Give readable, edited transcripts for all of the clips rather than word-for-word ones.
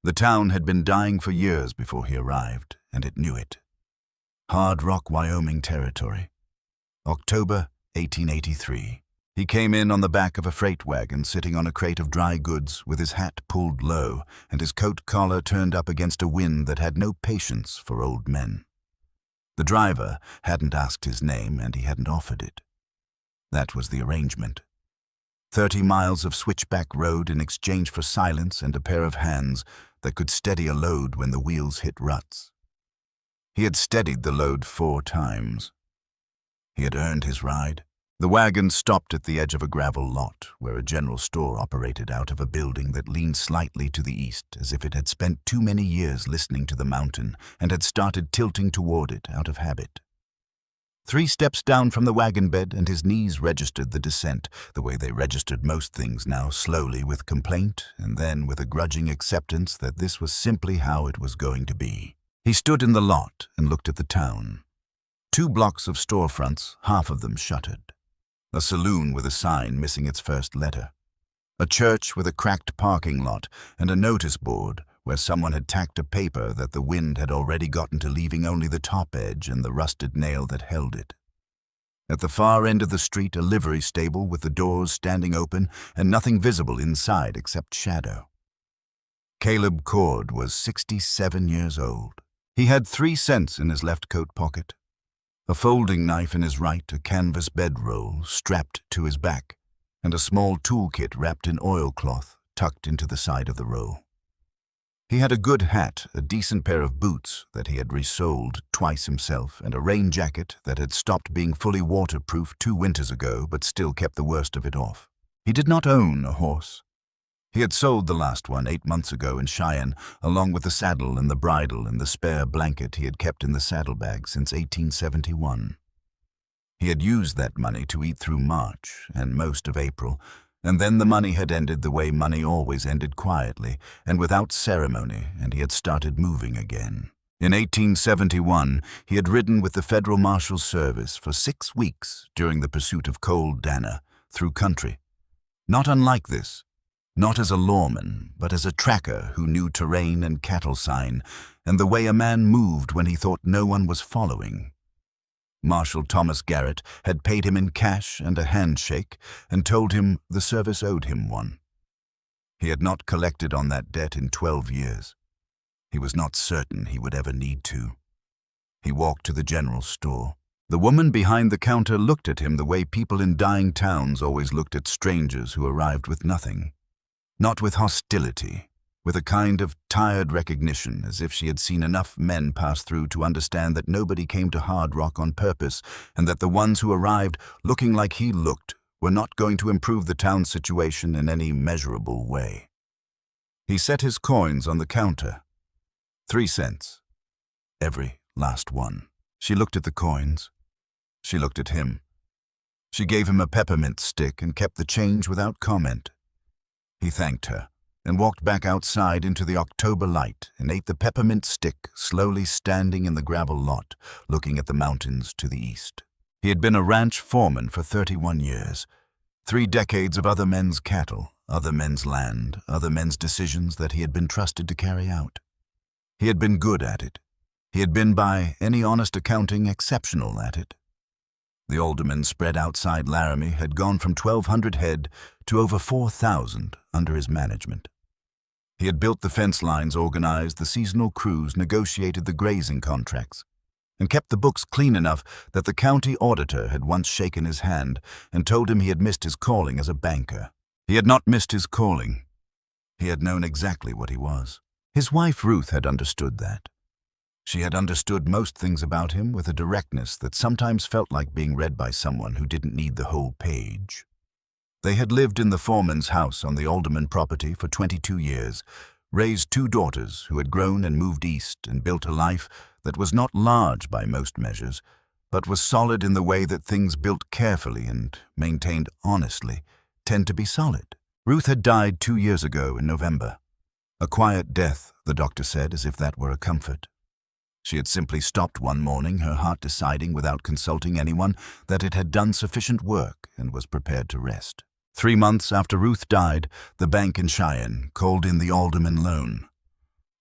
The town had been dying for years before he arrived, and it knew it. Hard Rock, Wyoming territory. October 1883. He came in on the back of a freight wagon, sitting on a crate of dry goods, with his hat pulled low and his coat collar turned up against a wind that had no patience for old men. The driver hadn't asked his name, and he hadn't offered it. That was the arrangement. 30 miles of switchback road in exchange for silence and a pair of hands that could steady a load when the wheels hit ruts. He had steadied the load 4 times. He had earned his ride. The wagon stopped at the edge of a gravel lot where a general store operated out of a building that leaned slightly to the east, as if it had spent too many years listening to the mountain and had started tilting toward it out of habit. 3 steps down from the wagon bed, and his knees registered the descent, the way they registered most things now, slowly with complaint and then with a grudging acceptance that this was simply how it was going to be. He stood in the lot and looked at the town. 2 blocks of storefronts, half of them shuttered. A saloon with a sign missing its first letter. A church with a cracked parking lot and a notice board where someone had tacked a paper that the wind had already gotten to, leaving only the top edge and the rusted nail that held it. At the far end of the street, a livery stable with the doors standing open and nothing visible inside except shadow. Caleb Cord was 67 years old. He had 3 cents in his left coat pocket, a folding knife in his right, a canvas bedroll strapped to his back, and a small toolkit wrapped in oilcloth tucked into the side of the roll. He had a good hat, a decent pair of boots that he had resoled twice himself, and a rain jacket that had stopped being fully waterproof 2 winters ago but still kept the worst of it off. He did not own a horse. He had sold the last one 8 months ago in Cheyenne, along with the saddle and the bridle and the spare blanket he had kept in the saddlebag since 1871. He had used that money to eat through March and most of April, and then the money had ended the way money always ended, quietly and without ceremony, and he had started moving again. In 1871, he had ridden with the Federal Marshal's Service for 6 weeks during the pursuit of Coal Dana through country. Not unlike this. Not as a lawman, but as a tracker who knew terrain and cattle sign, and the way a man moved when he thought no one was following. Marshal Thomas Garrett had paid him in cash and a handshake and told him the service owed him one. He had not collected on that debt in 12 years. He was not certain he would ever need to. He walked to the general store. The woman behind the counter looked at him the way people in dying towns always looked at strangers who arrived with nothing. Not with hostility, with a kind of tired recognition, as if she had seen enough men pass through to understand that nobody came to Hard Rock on purpose, and that the ones who arrived looking like he looked were not going to improve the town's situation in any measurable way. He set his coins on the counter. 3 cents. Every last one. She looked at the coins. She looked at him. She gave him a peppermint stick and kept the change without comment. He thanked her and walked back outside into the October light and ate the peppermint stick, slowly standing in the gravel lot, looking at the mountains to the east. He had been a ranch foreman for 31 years, 3 decades of other men's cattle, other men's land, other men's decisions that he had been trusted to carry out. He had been good at it. He had been, by any honest accounting, exceptional at it. The aldermen spread outside Laramie had gone from 1,200 head to over 4,000 under his management. He had built the fence lines, organized the seasonal crews, negotiated the grazing contracts, and kept the books clean enough that the county auditor had once shaken his hand and told him he had missed his calling as a banker. He had not missed his calling. He had known exactly what he was. His wife Ruth had understood that. She had understood most things about him with a directness that sometimes felt like being read by someone who didn't need the whole page. They had lived in the foreman's house on the alderman property for 22 years, raised 2 daughters who had grown and moved east and built a life that was not large by most measures, but was solid in the way that things built carefully and maintained honestly tend to be solid. Ruth had died 2 years ago in November. A quiet death, the doctor said, as if that were a comfort. She had simply stopped one morning, her heart deciding without consulting anyone that it had done sufficient work and was prepared to rest. 3 months after Ruth died, the bank in Cheyenne called in the alderman loan.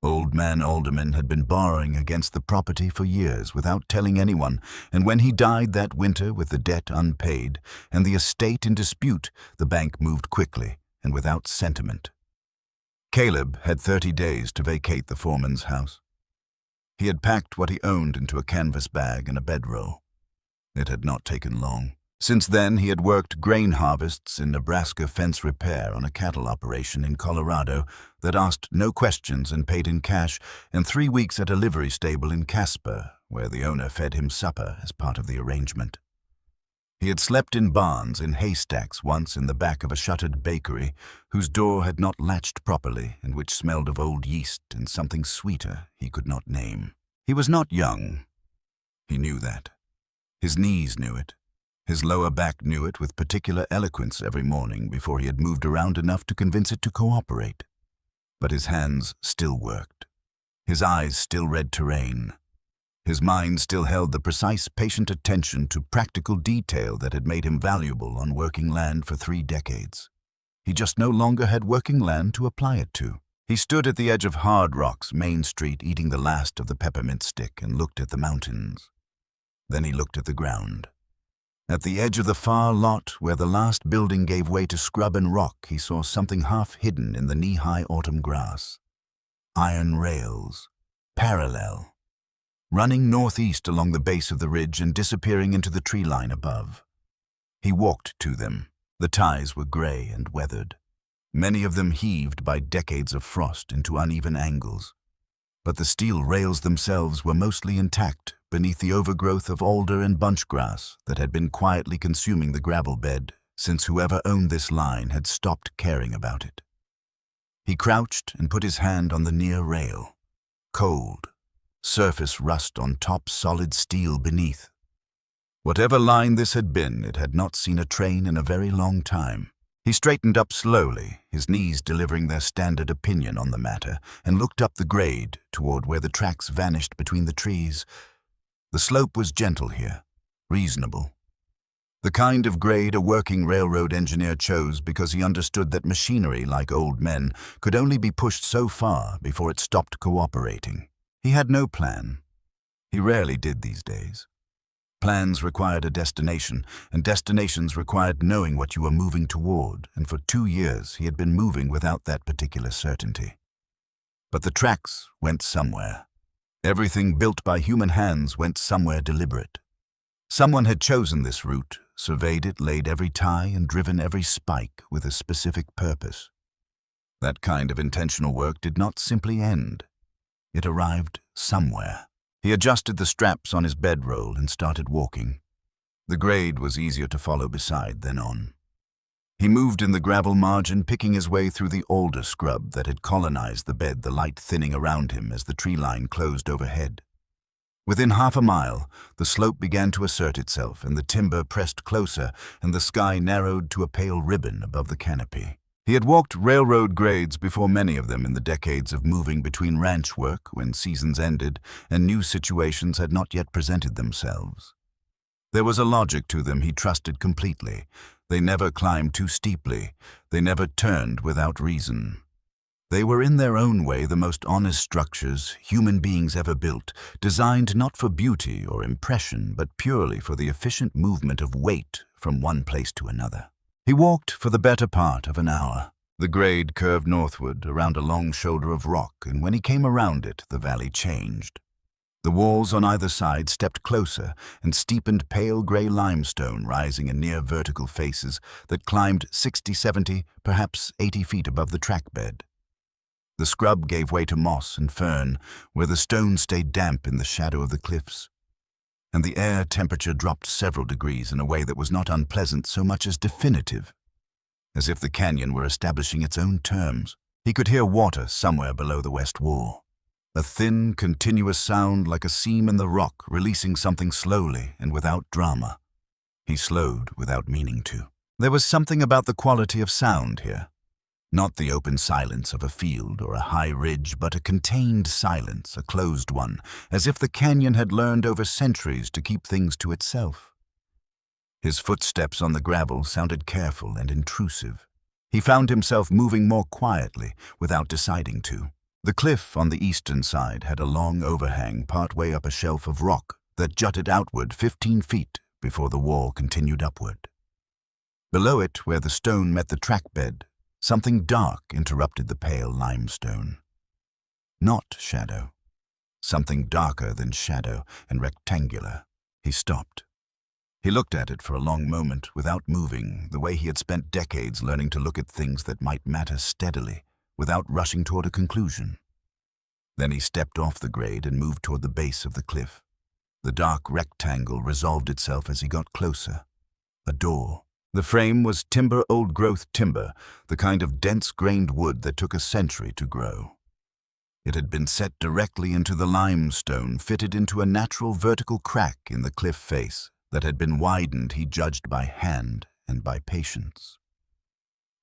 Old Man Alderman had been borrowing against the property for years without telling anyone, and when he died that winter with the debt unpaid and the estate in dispute, the bank moved quickly and without sentiment. Caleb had 30 days to vacate the foreman's house. He had packed what he owned into a canvas bag and a bedroll. It had not taken long. Since then, he had worked grain harvests in Nebraska fence repair on a cattle operation in Colorado that asked no questions and paid in cash, and 3 weeks at a livery stable in Casper, where the owner fed him supper as part of the arrangement. He had slept in barns in haystacks once in the back of a shuttered bakery whose door had not latched properly and which smelled of old yeast and something sweeter he could not name. He was not young. He knew that. His knees knew it. His lower back knew it with particular eloquence every morning before he had moved around enough to convince it to cooperate. But his hands still worked. His eyes still read terrain. His mind still held the precise, patient attention to practical detail that had made him valuable on working land for 3 decades. He just no longer had working land to apply it to. He stood at the edge of Hard Rock's Main Street eating the last of the peppermint stick and looked at the mountains. Then he looked at the ground. At the edge of the far lot, where the last building gave way to scrub and rock, he saw something half hidden in the knee-high autumn grass. Iron rails, parallel, running northeast along the base of the ridge and disappearing into the tree line above. He walked to them. The ties were gray and weathered, many of them heaved by decades of frost into uneven angles. But the steel rails themselves were mostly intact beneath the overgrowth of alder and bunchgrass that had been quietly consuming the gravel bed since whoever owned this line had stopped caring about it. He crouched and put his hand on the near rail. Cold, surface rust on top, solid steel beneath. Whatever line this had been, it had not seen a train in a very long time. He straightened up slowly, his knees delivering their standard opinion on the matter, and looked up the grade toward where the tracks vanished between the trees. The slope was gentle here, reasonable. The kind of grade a working railroad engineer chose because he understood that machinery, like old men, could only be pushed so far before it stopped cooperating. He had no plan. He rarely did these days. Plans required a destination, and destinations required knowing what you were moving toward, and for 2 years he had been moving without that particular certainty. But the tracks went somewhere. Everything built by human hands went somewhere deliberate. Someone had chosen this route, surveyed it, laid every tie, and driven every spike with a specific purpose. That kind of intentional work did not simply end. It arrived somewhere. He adjusted the straps on his bedroll and started walking. The grade was easier to follow beside than on. He moved in the gravel margin, picking his way through the alder scrub that had colonized the bed, the light thinning around him as the tree line closed overhead. Within half a mile, the slope began to assert itself, and the timber pressed closer, and the sky narrowed to a pale ribbon above the canopy. He had walked railroad grades before, many of them in the decades of moving between ranch work when seasons ended and new situations had not yet presented themselves. There was a logic to them he trusted completely. They never climbed too steeply. They never turned without reason. They were in their own way the most honest structures human beings ever built, designed not for beauty or impression, but purely for the efficient movement of weight from one place to another. He walked for the better part of an hour. The grade curved northward around a long shoulder of rock, and when he came around it, the valley changed. The walls on either side stepped closer and steepened pale gray limestone rising in near vertical faces that climbed 60, 70, perhaps 80 feet above the track bed. The scrub gave way to moss and fern, where the stone stayed damp in the shadow of the cliffs. And the air temperature dropped several degrees in a way that was not unpleasant so much as definitive, as if the canyon were establishing its own terms. He could hear water somewhere below the west wall, a thin, continuous sound like a seam in the rock releasing something slowly and without drama. He slowed without meaning to. There was something about the quality of sound here. Not the open silence of a field or a high ridge, but a contained silence, a closed one, as if the canyon had learned over centuries to keep things to itself. His footsteps on the gravel sounded careful and intrusive. He found himself moving more quietly without deciding to. The cliff on the eastern side had a long overhang partway up a shelf of rock that jutted outward 15 feet before the wall continued upward. Below it, where the stone met the track bed, something dark interrupted the pale limestone. Not shadow. Something darker than shadow and rectangular. He stopped. He looked at it for a long moment without moving, the way he had spent decades learning to look at things that might matter steadily, without rushing toward a conclusion. Then he stepped off the grade and moved toward the base of the cliff. The dark rectangle resolved itself as he got closer. A door. The frame was old-growth timber, the kind of dense-grained wood that took a century to grow. It had been set directly into the limestone, fitted into a natural vertical crack in the cliff face that had been widened, he judged, by hand and by patience.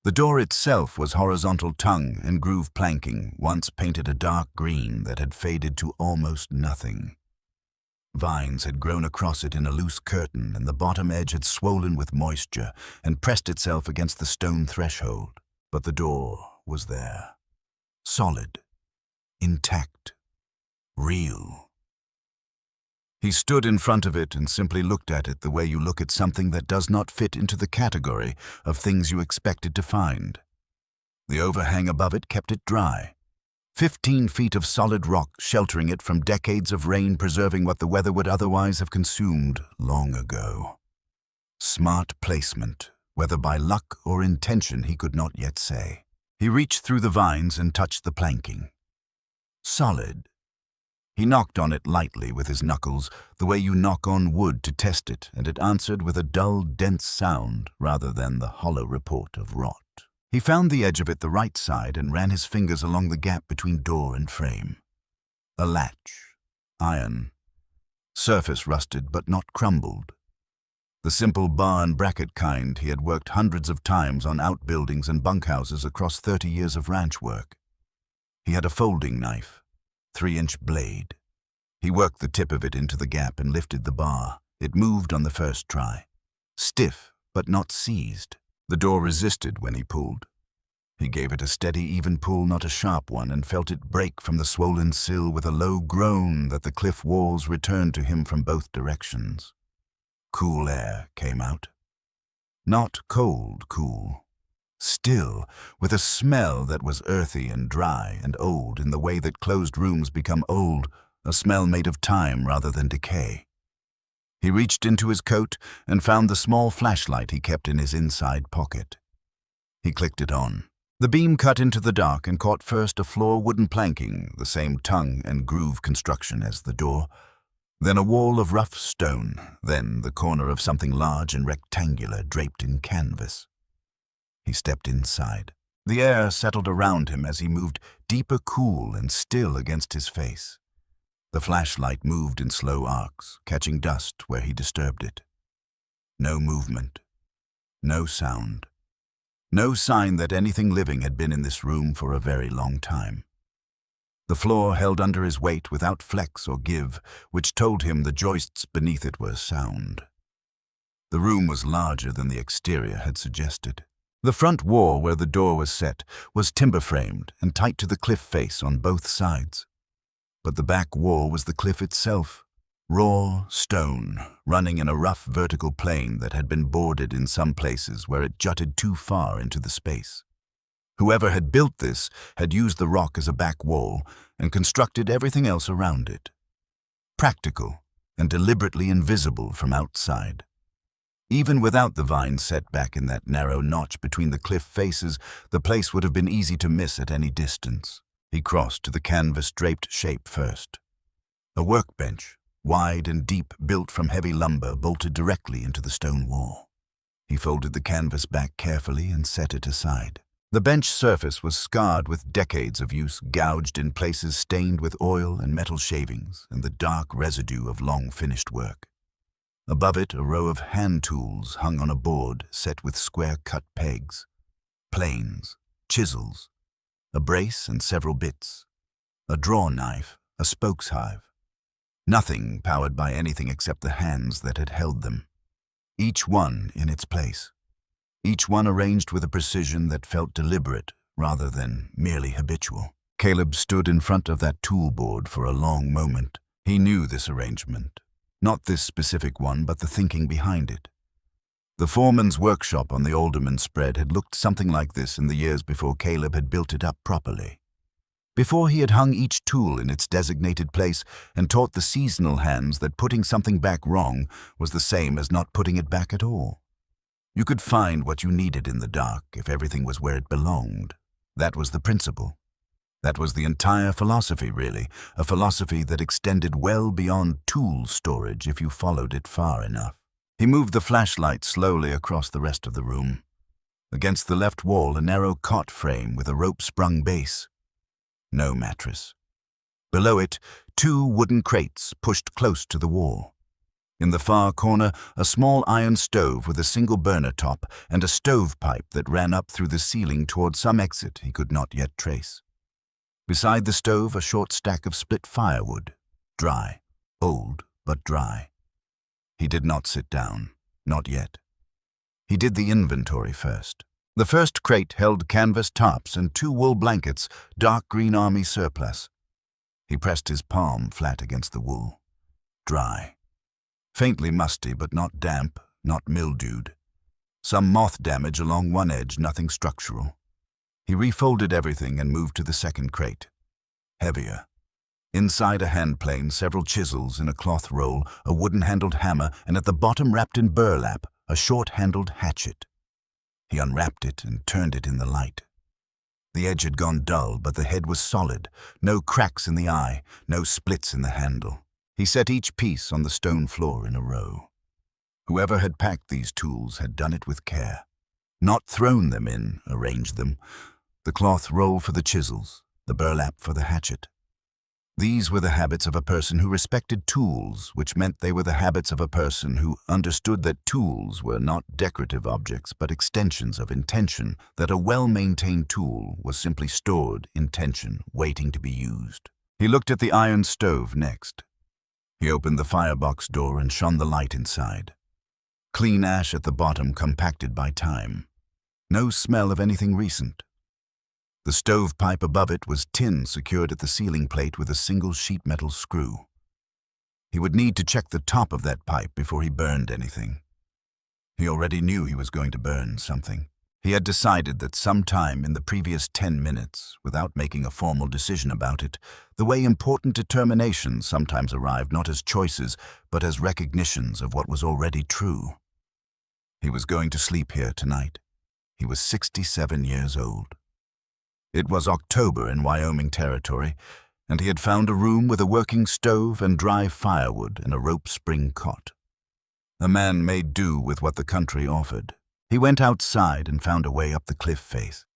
The door itself was horizontal tongue and groove planking, once painted a dark green that had faded to almost nothing. Vines had grown across it in a loose curtain, and the bottom edge had swollen with moisture and pressed itself against the stone threshold. But the door was there. Solid. Intact. Real. He stood in front of it and simply looked at it the way you look at something that does not fit into the category of things you expected to find. The overhang above it kept it dry. 15 feet of solid rock sheltering it from decades of rain, preserving what the weather would otherwise have consumed long ago. Smart placement, whether by luck or intention he could not yet say. He reached through the vines and touched the planking. Solid. He knocked on it lightly with his knuckles, the way you knock on wood to test it, and it answered with a dull, dense sound rather than the hollow report of rot. He found the edge of it the right side and ran his fingers along the gap between door and frame. A latch. Iron. Surface rusted but not crumbled. The simple bar and bracket kind he had worked hundreds of times on outbuildings and bunkhouses across 30 years of ranch work. He had a folding knife, 3-inch blade. He worked the tip of it into the gap and lifted the bar. It moved on the first try. Stiff, but not seized. The door resisted when he pulled. He gave it a steady, even pull, not a sharp one, and felt it break from the swollen sill with a low groan that the cliff walls returned to him from both directions. Cool air came out. Not cold cool. Still, with a smell that was earthy and dry and old in the way that closed rooms become old, a smell made of time rather than decay. He reached into his coat and found the small flashlight he kept in his inside pocket. He clicked it on. The beam cut into the dark and caught first a floor wooden planking, the same tongue and groove construction as the door, then a wall of rough stone, then the corner of something large and rectangular draped in canvas. He stepped inside. The air settled around him as he moved, deeper cool and still against his face. The flashlight moved in slow arcs, catching dust where he disturbed it. No movement. No sound. No sign that anything living had been in this room for a very long time. The floor held under his weight without flex or give, which told him the joists beneath it were sound. The room was larger than the exterior had suggested. The front wall where the door was set was timber-framed and tight to the cliff face on both sides. But the back wall was the cliff itself, raw stone, running in a rough vertical plane that had been boarded in some places where it jutted too far into the space. Whoever had built this had used the rock as a back wall and constructed everything else around it. Practical and deliberately invisible from outside. Even without the vines set back in that narrow notch between the cliff faces, the place would have been easy to miss at any distance. He crossed to the canvas-draped shape first. A workbench, wide and deep, built from heavy lumber, bolted directly into the stone wall. He folded the canvas back carefully and set it aside. The bench surface was scarred with decades of use, gouged in places stained with oil and metal shavings and the dark residue of long-finished work. Above it, a row of hand tools hung on a board set with square-cut pegs, planes, chisels, a brace and several bits, a draw knife, a spokes hive. Nothing powered by anything except the hands that had held them. Each one in its place. Each one arranged with a precision that felt deliberate rather than merely habitual. Caleb stood in front of that tool board for a long moment. He knew this arrangement. Not this specific one, but the thinking behind it. The foreman's workshop on the Alderman spread had looked something like this in the years before Caleb had built it up properly. Before he had hung each tool in its designated place and taught the seasonal hands that putting something back wrong was the same as not putting it back at all. You could find what you needed in the dark if everything was where it belonged. That was the principle. That was the entire philosophy, really, a philosophy that extended well beyond tool storage if you followed it far enough. He moved the flashlight slowly across the rest of the room. Against the left wall, a narrow cot frame with a rope-sprung base. No mattress. Below it, 2 wooden crates pushed close to the wall. In the far corner, a small iron stove with a single burner top and a stovepipe that ran up through the ceiling toward some exit he could not yet trace. Beside the stove, a short stack of split firewood, dry, old but dry. He did not sit down, not yet. He did the inventory first. The first crate held canvas tops and 2 wool blankets, dark green army surplus. He pressed his palm flat against the wool. Dry. Faintly musty, but not damp, not mildewed. Some moth damage along one edge, nothing structural. He refolded everything and moved to the second crate. Heavier. Inside a handplane, several chisels in a cloth roll, a wooden-handled hammer, and at the bottom, wrapped in burlap, a short-handled hatchet. He unwrapped it and turned it in the light. The edge had gone dull, but the head was solid, no cracks in the eye, no splits in the handle. He set each piece on the stone floor in a row. Whoever had packed these tools had done it with care. Not thrown them in, arranged them. The cloth roll for the chisels, the burlap for the hatchet. These were the habits of a person who respected tools, which meant they were the habits of a person who understood that tools were not decorative objects but extensions of intention, that a well-maintained tool was simply stored intention waiting to be used. He looked at the iron stove next. He opened the firebox door and shone the light inside. Clean ash at the bottom compacted by time. No smell of anything recent. The stovepipe above it was tin secured at the ceiling plate with a single sheet metal screw. He would need to check the top of that pipe before he burned anything. He already knew he was going to burn something. He had decided that sometime in the previous 10 minutes, without making a formal decision about it, the way important determinations sometimes arrived not as choices, but as recognitions of what was already true. He was going to sleep here tonight. He was 67 years old. It was October in Wyoming Territory, and he had found a room with a working stove and dry firewood and a rope spring cot. A man made do with what the country offered. He went outside and found a way up the cliff face.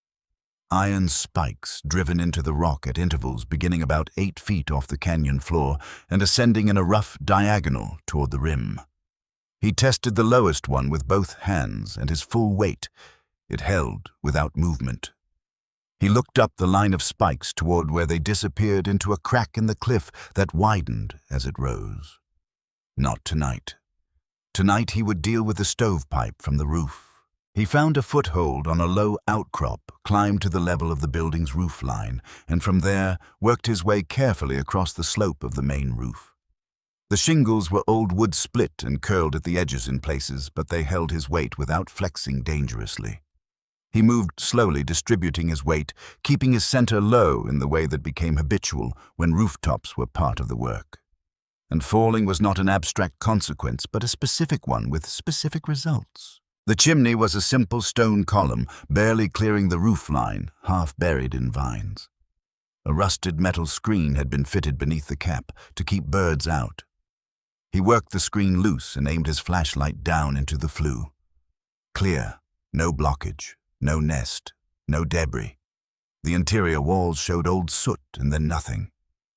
Iron spikes driven into the rock at intervals beginning about 8 feet off the canyon floor and ascending in a rough diagonal toward the rim. He tested the lowest one with both hands and his full weight. It held without movement. He looked up the line of spikes toward where they disappeared into a crack in the cliff that widened as it rose. Not tonight. Tonight he would deal with the stovepipe from the roof. He found a foothold on a low outcrop, climbed to the level of the building's roof line, and from there worked his way carefully across the slope of the main roof. The shingles were old wood split and curled at the edges in places, but they held his weight without flexing dangerously. He moved slowly, distributing his weight, keeping his center low in the way that became habitual when rooftops were part of the work. And falling was not an abstract consequence, but a specific one with specific results. The chimney was a simple stone column, barely clearing the roof line, half buried in vines. A rusted metal screen had been fitted beneath the cap to keep birds out. He worked the screen loose and aimed his flashlight down into the flue. Clear, no blockage. No nest, no debris. The interior walls showed old soot and then nothing.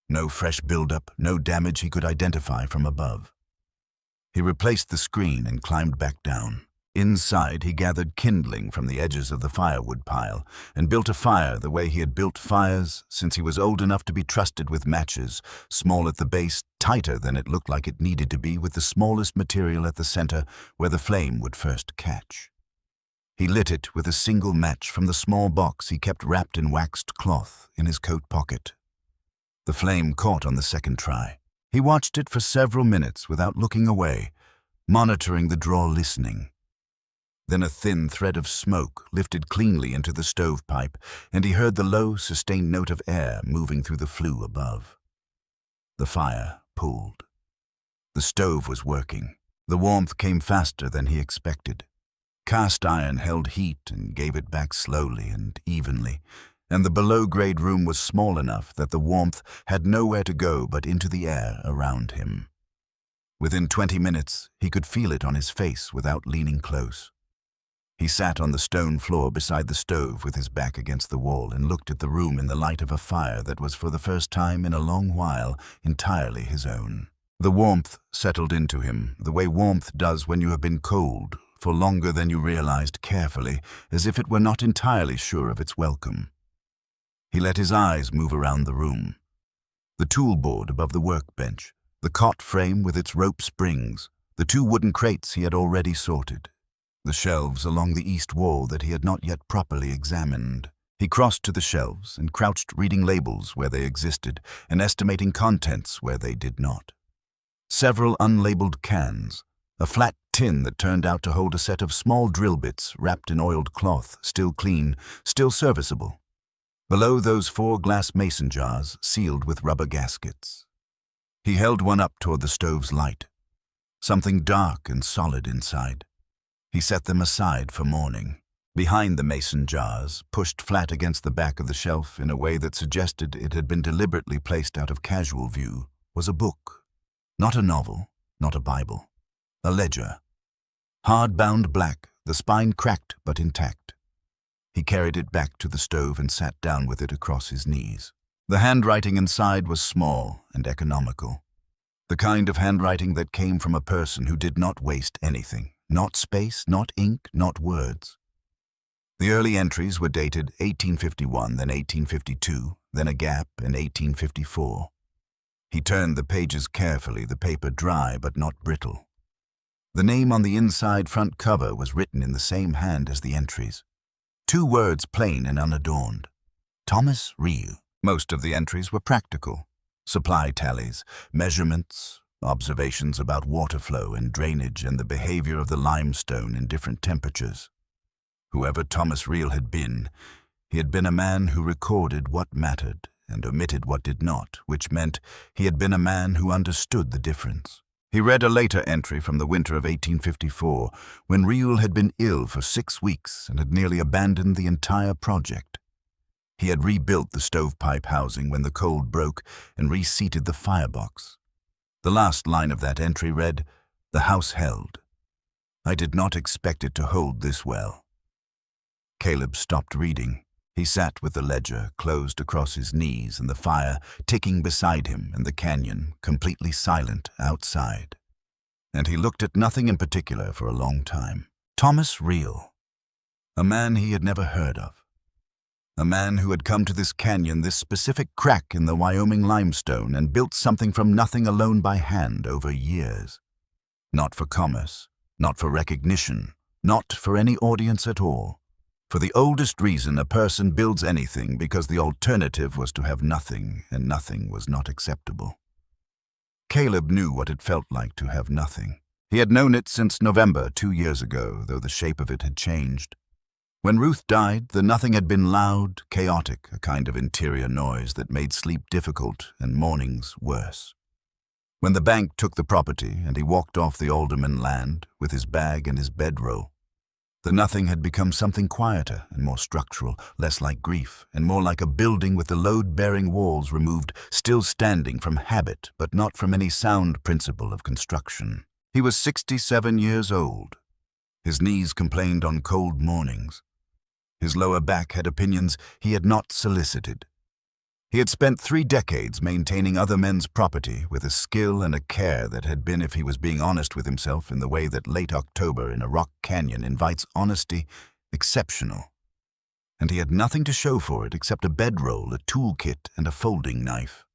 No fresh buildup, no damage he could identify from above. He replaced the screen and climbed back down. Inside, he gathered kindling from the edges of the firewood pile and built a fire the way he had built fires since he was old enough to be trusted with matches, small at the base, tighter than it looked like it needed to be, with the smallest material at the center where the flame would first catch. He lit it with a single match from the small box he kept wrapped in waxed cloth in his coat pocket. The flame caught on the second try. He watched it for several minutes without looking away, monitoring the drawer, listening. Then a thin thread of smoke lifted cleanly into the stovepipe, and he heard the low, sustained note of air moving through the flue above. The fire pulled. The stove was working. The warmth came faster than he expected. Cast iron held heat and gave it back slowly and evenly, and the below-grade room was small enough that the warmth had nowhere to go but into the air around him. Within 20 minutes, he could feel it on his face without leaning close. He sat on the stone floor beside the stove with his back against the wall and looked at the room in the light of a fire that was for the first time in a long while entirely his own. The warmth settled into him, the way warmth does when you have been cold for longer than you realized, carefully, as if it were not entirely sure of its welcome. He let his eyes move around the room. The tool board above the workbench, the cot frame with its rope springs, the 2 wooden crates he had already sorted, the shelves along the east wall that he had not yet properly examined. He crossed to the shelves and crouched reading labels where they existed and estimating contents where they did not. Several unlabeled cans, a flat tin that turned out to hold a set of small drill bits wrapped in oiled cloth, still clean, still serviceable. Below those 4 glass mason jars sealed with rubber gaskets. He held one up toward the stove's light. Something dark and solid inside. He set them aside for morning. Behind the mason jars, pushed flat against the back of the shelf in a way that suggested it had been deliberately placed out of casual view, was a book. Not a novel, not a Bible. A ledger. Hard-bound black, the spine cracked but intact. He carried it back to the stove and sat down with it across his knees. The handwriting inside was small and economical. The kind of handwriting that came from a person who did not waste anything. Not space, not ink, not words. The early entries were dated 1851, then 1852, then a gap in 1854. He turned the pages carefully, the paper dry but not brittle. The name on the inside front cover was written in the same hand as the entries. 2 words plain and unadorned. Thomas Reel. Most of the entries were practical. Supply tallies, measurements, observations about water flow and drainage and the behavior of the limestone in different temperatures. Whoever Thomas Reel had been, he had been a man who recorded what mattered and omitted what did not, which meant he had been a man who understood the difference. He read a later entry from the winter of 1854, when Reel had been ill for 6 weeks and had nearly abandoned the entire project. He had rebuilt the stovepipe housing when the cold broke and reseated the firebox. The last line of that entry read, "The house held. I did not expect it to hold this well." Caleb stopped reading. He sat with the ledger closed across his knees and the fire ticking beside him and the canyon completely silent outside. And he looked at nothing in particular for a long time. Thomas Reel. A man he had never heard of. A man who had come to this canyon, this specific crack in the Wyoming limestone, and built something from nothing alone by hand over years. Not for commerce, not for recognition, not for any audience at all. For the oldest reason a person builds anything, because the alternative was to have nothing, and nothing was not acceptable. Caleb knew what it felt like to have nothing. He had known it since November 2 years ago, though the shape of it had changed. When Ruth died, the nothing had been loud, chaotic, a kind of interior noise that made sleep difficult and mornings worse. When the bank took the property and he walked off the alderman land with his bag and his bedroll, the nothing had become something quieter and more structural, less like grief, and more like a building with the load-bearing walls removed, still standing from habit, but not from any sound principle of construction. He was 67 years old. His knees complained on cold mornings. His lower back had opinions he had not solicited. He had spent 3 decades maintaining other men's property with a skill and a care that had been, if he was being honest with himself in the way that late October in a rock canyon invites honesty, exceptional. And he had nothing to show for it except a bedroll, a toolkit, and a folding knife.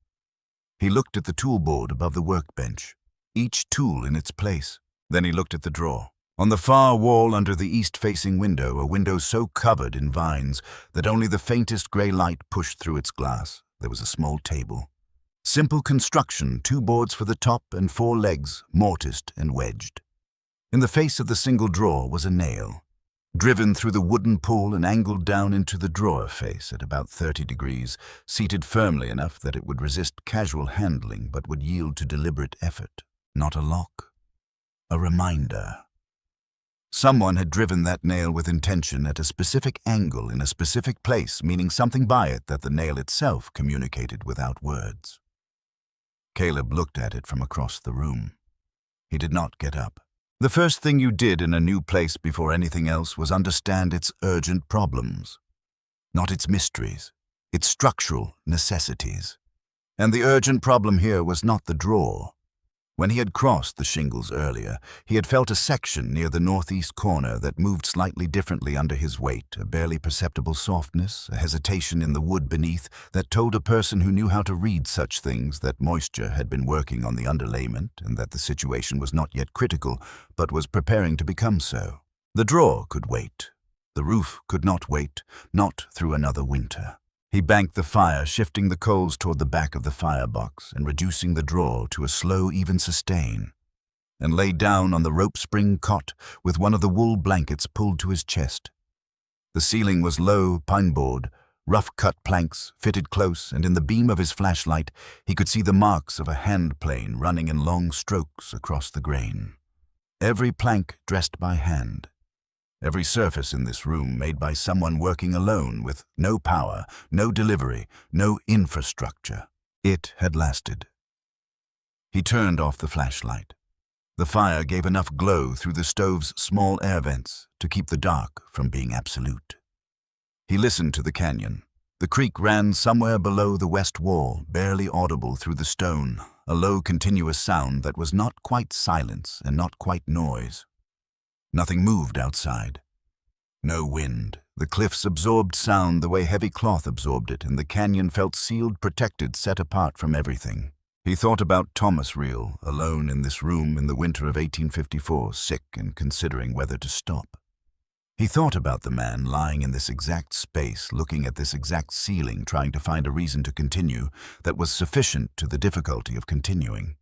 He looked at the tool board above the workbench, each tool in its place. Then he looked at the drawer. On the far wall under the east-facing window, a window so covered in vines that only the faintest grey light pushed through its glass, there was a small table. Simple construction, 2 boards for the top and 4 legs, mortised and wedged. In the face of the single drawer was a nail, driven through the wooden pull and angled down into the drawer face at about 30 degrees, seated firmly enough that it would resist casual handling but would yield to deliberate effort. Not a lock. A reminder. Someone had driven that nail with intention at a specific angle in a specific place, meaning something by it that the nail itself communicated without words. Caleb looked at it from across the room. He did not get up. The first thing you did in a new place before anything else was understand its urgent problems, not its mysteries, its structural necessities. And the urgent problem here was not the drawer. When he had crossed the shingles earlier, he had felt a section near the northeast corner that moved slightly differently under his weight, a barely perceptible softness, a hesitation in the wood beneath that told a person who knew how to read such things that moisture had been working on the underlayment and that the situation was not yet critical, but was preparing to become so. The drawer could wait. The roof could not wait, not through another winter. He banked the fire, shifting the coals toward the back of the firebox and reducing the drawer to a slow, even sustain, and lay down on the rope spring cot with one of the wool blankets pulled to his chest. The ceiling was low, pine-board, rough-cut planks, fitted close, and in the beam of his flashlight he could see the marks of a hand plane running in long strokes across the grain. Every plank dressed by hand. Every surface in this room made by someone working alone with no power, no delivery, no infrastructure. It had lasted. He turned off the flashlight. The fire gave enough glow through the stove's small air vents to keep the dark from being absolute. He listened to the canyon. The creek ran somewhere below the west wall, barely audible through the stone, a low continuous sound that was not quite silence and not quite noise. Nothing moved outside. No wind. The cliffs absorbed sound the way heavy cloth absorbed it, and the canyon felt sealed, protected, set apart from everything. He thought about Thomas Reel, alone in this room in the winter of 1854, sick and considering whether to stop. He thought about the man lying in this exact space, looking at this exact ceiling, trying to find a reason to continue that was sufficient to the difficulty of continuing.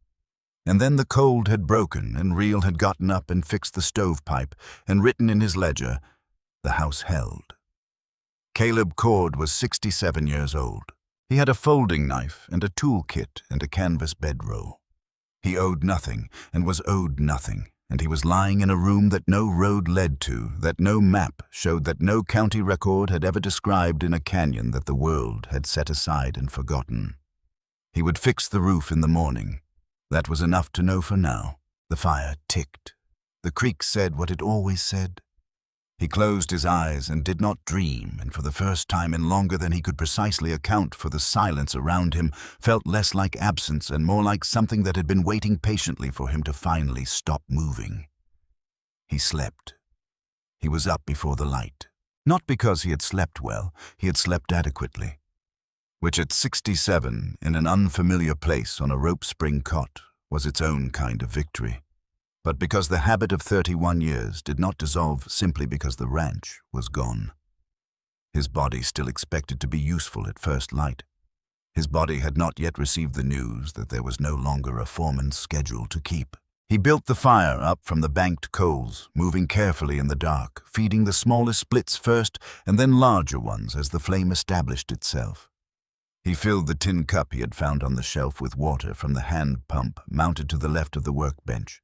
And then the cold had broken, and Reel had gotten up and fixed the stovepipe and written in his ledger, "The house held." Caleb Cord was 67 years old. He had a folding knife and a tool kit and a canvas bedroll. He owed nothing and was owed nothing, and he was lying in a room that no road led to, that no map showed, that no county record had ever described, in a canyon that the world had set aside and forgotten. He would fix the roof in the morning. That was enough to know for now. The fire ticked. The creek said what it always said. He closed his eyes and did not dream, and for the first time in longer than he could precisely account for the silence around him, felt less like absence and more like something that had been waiting patiently for him to finally stop moving. He slept. He was up before the light. Not because he had slept well, he had slept adequately. Which at 67, in an unfamiliar place on a rope spring cot, was its own kind of victory. But because the habit of 31 years did not dissolve simply because the ranch was gone. His body still expected to be useful at first light. His body had not yet received the news that there was no longer a foreman's schedule to keep. He built the fire up from the banked coals, moving carefully in the dark, feeding the smallest splits first and then larger ones as the flame established itself. He filled the tin cup he had found on the shelf with water from the hand pump mounted to the left of the workbench.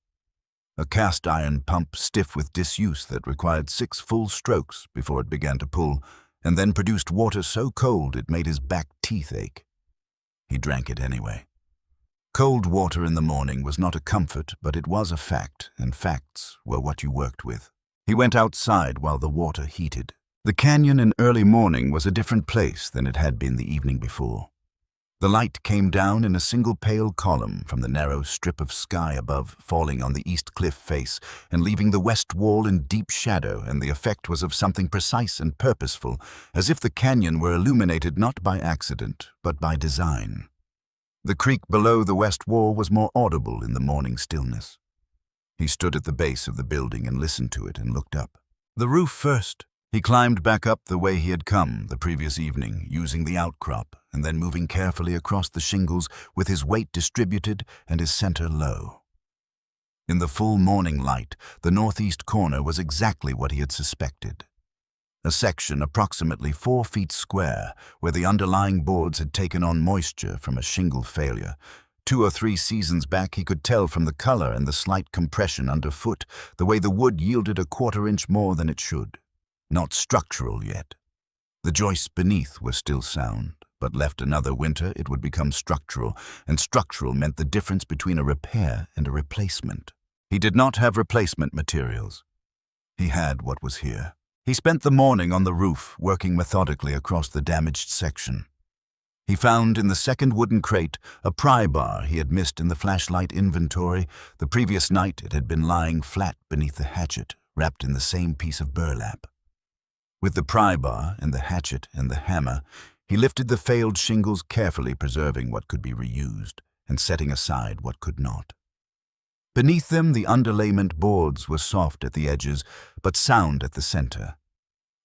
A cast-iron pump stiff with disuse that required 6 full strokes before it began to pull, and then produced water so cold it made his back teeth ache. He drank it anyway. Cold water in the morning was not a comfort, but it was a fact, and facts were what you worked with. He went outside while the water heated. The canyon in early morning was a different place than it had been the evening before. The light came down in a single pale column from the narrow strip of sky above, falling on the east cliff face and leaving the west wall in deep shadow, and the effect was of something precise and purposeful, as if the canyon were illuminated not by accident, but by design. The creek below the west wall was more audible in the morning stillness. He stood at the base of the building and listened to it and looked up. The roof first. He climbed back up the way he had come the previous evening, using the outcrop, and then moving carefully across the shingles with his weight distributed and his center low. In the full morning light, the northeast corner was exactly what he had suspected. A section approximately 4 feet square, where the underlying boards had taken on moisture from a shingle failure. 2 or 3 seasons back, he could tell from the color and the slight compression underfoot the way the wood yielded a 1/4 inch more than it should. Not structural yet. The joists beneath were still sound, but left another winter it would become structural, and structural meant the difference between a repair and a replacement. He did not have replacement materials. He had what was here. He spent the morning on the roof, working methodically across the damaged section. He found in the second wooden crate a pry bar he had missed in the flashlight inventory. The previous night it had been lying flat beneath the hatchet, wrapped in the same piece of burlap. With the pry bar and the hatchet and the hammer, he lifted the failed shingles, carefully preserving what could be reused and setting aside what could not. Beneath them, the underlayment boards were soft at the edges, but sound at the center.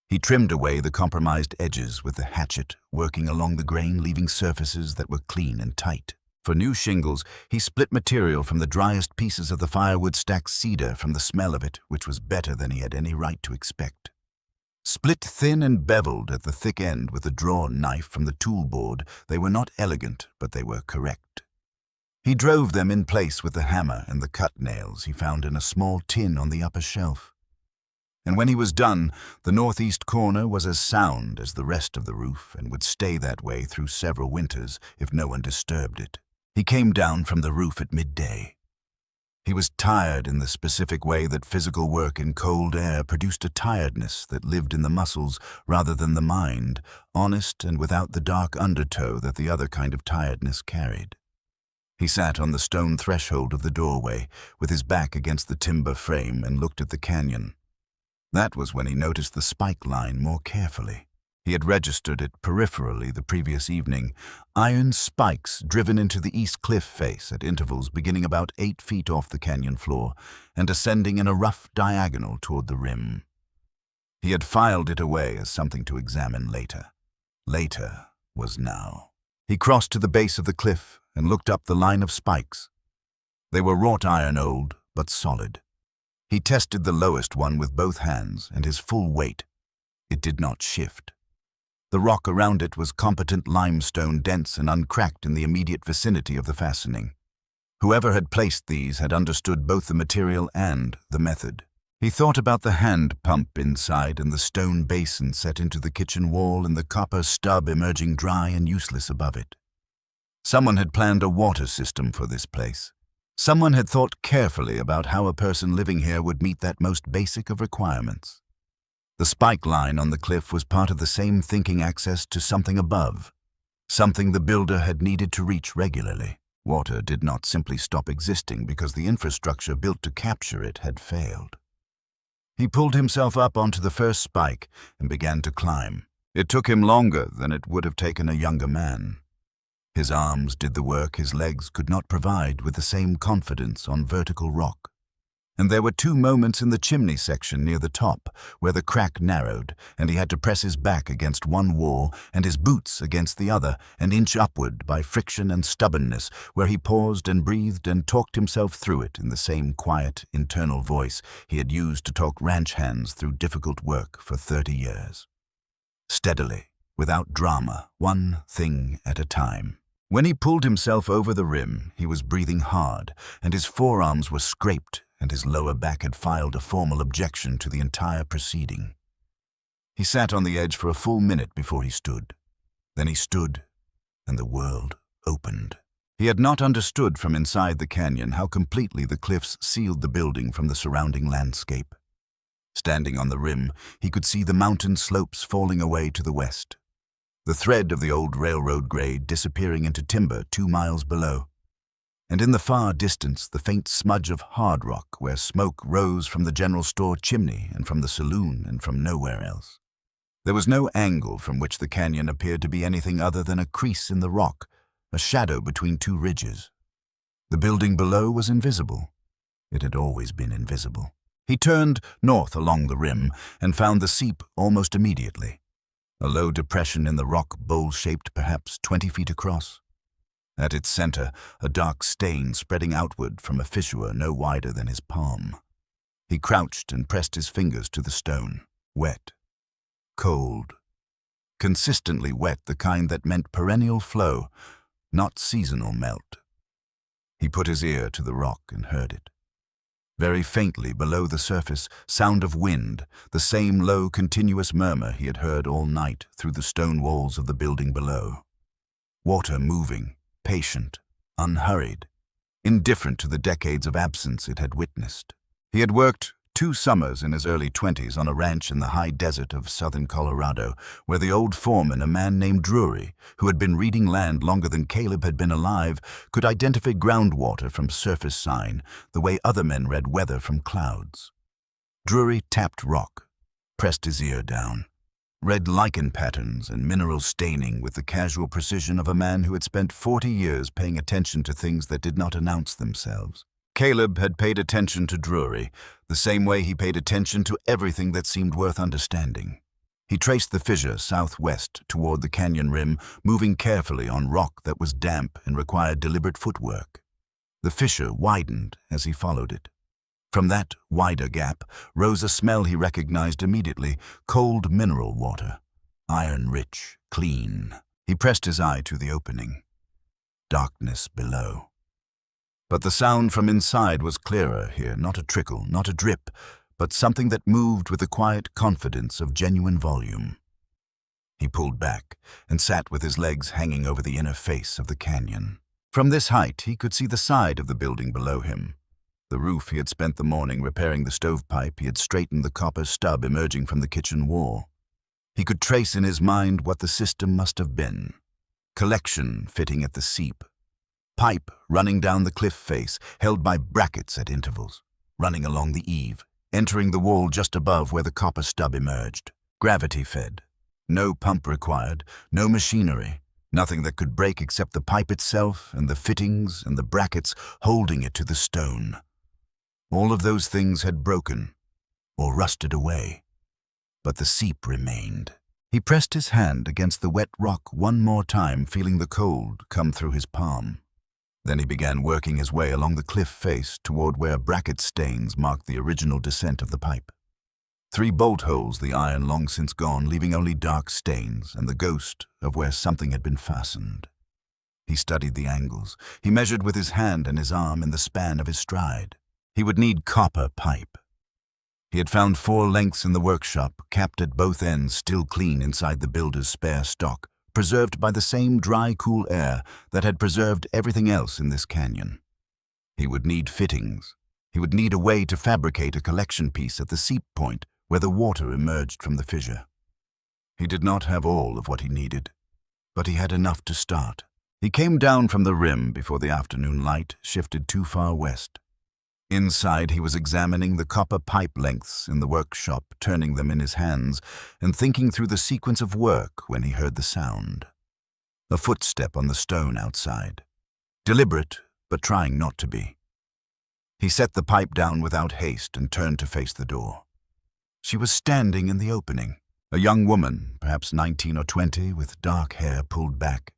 He trimmed away the compromised edges with the hatchet, working along the grain, leaving surfaces that were clean and tight. For new shingles, he split material from the driest pieces of the firewood stacked cedar from the smell of it, which was better than he had any right to expect. Split thin and beveled at the thick end with a drawn knife from the tool board, they were not elegant, but they were correct. He drove them in place with the hammer and the cut nails he found in a small tin on the upper shelf. And when he was done, the northeast corner was as sound as the rest of the roof and would stay that way through several winters if no one disturbed it. He came down from the roof at midday. He was tired in the specific way that physical work in cold air produced a tiredness that lived in the muscles rather than the mind, honest and without the dark undertow that the other kind of tiredness carried. He sat on the stone threshold of the doorway, with his back against the timber frame, and looked at the canyon. That was when he noticed the spike line more carefully. He had registered it peripherally the previous evening, iron spikes driven into the east cliff face at intervals beginning about 8 feet off the canyon floor and ascending in a rough diagonal toward the rim. He had filed it away as something to examine later. Later was now. He crossed to the base of the cliff and looked up the line of spikes. They were wrought iron old, but solid. He tested the lowest one with both hands and his full weight. It did not shift. The rock around it was competent limestone, dense and uncracked in the immediate vicinity of the fastening. Whoever had placed these had understood both the material and the method. He thought about the hand pump inside and the stone basin set into the kitchen wall and the copper stub emerging dry and useless above it. Someone had planned a water system for this place. Someone had thought carefully about how a person living here would meet that most basic of requirements. The spike line on the cliff was part of the same thinking access to something above, something the builder had needed to reach regularly. Water did not simply stop existing because the infrastructure built to capture it had failed. He pulled himself up onto the first spike and began to climb. It took him longer than it would have taken a younger man. His arms did the work his legs could not provide with the same confidence on vertical rock. And there were 2 moments in the chimney section near the top where the crack narrowed, and he had to press his back against one wall and his boots against the other and inch upward by friction and stubbornness, where he paused and breathed and talked himself through it in the same quiet, internal voice he had used to talk ranch hands through difficult work for 30 years. Steadily, without drama, one thing at a time. When he pulled himself over the rim, he was breathing hard, and his forearms were scraped, and his lower back had filed a formal objection to the entire proceeding. He sat on the edge for a full minute before he stood. Then he stood, and the world opened. He had not understood from inside the canyon how completely the cliffs sealed the building from the surrounding landscape. Standing on the rim, he could see the mountain slopes falling away to the west, the thread of the old railroad grade disappearing into timber 2 miles below, and in the far distance the faint smudge of hard rock where smoke rose from the general store chimney and from the saloon and from nowhere else. There was no angle from which the canyon appeared to be anything other than a crease in the rock, a shadow between 2 ridges. The building below was invisible. It had always been invisible. He turned north along the rim and found the seep almost immediately. A low depression in the rock, bowl-shaped, perhaps 20 feet across. At its center, a dark stain spreading outward from a fissure no wider than his palm. He crouched and pressed his fingers to the stone. Wet. Cold. Consistently wet, the kind that meant perennial flow, not seasonal melt. He put his ear to the rock and heard it. Very faintly below the surface, sound of wind, the same low, continuous murmur he had heard all night through the stone walls of the building below. Water moving, patient, unhurried, indifferent to the decades of absence it had witnessed. He had worked 2 summers in his early 20s on a ranch in the high desert of southern Colorado, where the old foreman, a man named Drury, who had been reading land longer than Caleb had been alive, could identify groundwater from surface sign, the way other men read weather from clouds. Drury tapped rock, pressed his ear down, read lichen patterns and mineral staining with the casual precision of a man who had spent 40 years paying attention to things that did not announce themselves. Caleb had paid attention to Drury, the same way he paid attention to everything that seemed worth understanding. He traced the fissure southwest toward the canyon rim, moving carefully on rock that was damp and required deliberate footwork. The fissure widened as he followed it. From that wider gap rose a smell he recognized immediately, cold mineral water. Iron-rich, clean. He pressed his eye to the opening. Darkness below. But the sound from inside was clearer here, not a trickle, not a drip, but something that moved with the quiet confidence of genuine volume. He pulled back and sat with his legs hanging over the inner face of the canyon. From this height, he could see the side of the building below him. The roof he had spent the morning repairing the stovepipe, he had straightened the copper stub emerging from the kitchen wall. He could trace in his mind what the system must have been. Collection fitting at the seep. Pipe running down the cliff face, held by brackets at intervals, running along the eave, entering the wall just above where the copper stub emerged. Gravity-fed. No pump required, no machinery, nothing that could break except the pipe itself and the fittings and the brackets holding it to the stone. All of those things had broken or rusted away, but the seep remained. He pressed his hand against the wet rock one more time, feeling the cold come through his palm. Then he began working his way along the cliff face toward where bracket stains marked the original descent of the pipe. 3 bolt holes, the iron long since gone, leaving only dark stains and the ghost of where something had been fastened. He studied the angles. He measured with his hand and his arm in the span of his stride. He would need copper pipe. He had found 4 lengths in the workshop, capped at both ends, still clean inside the builder's spare stock, preserved by the same dry, cool air that had preserved everything else in this canyon. He would need fittings. He would need a way to fabricate a collection piece at the seep point where the water emerged from the fissure. He did not have all of what he needed, but he had enough to start. He came down from the rim before the afternoon light shifted too far west. Inside, he was examining the copper pipe lengths in the workshop, turning them in his hands, and thinking through the sequence of work when he heard the sound. A footstep on the stone outside. Deliberate, but trying not to be. He set the pipe down without haste and turned to face the door. She was standing in the opening, a young woman, perhaps 19 or 20, with dark hair pulled back,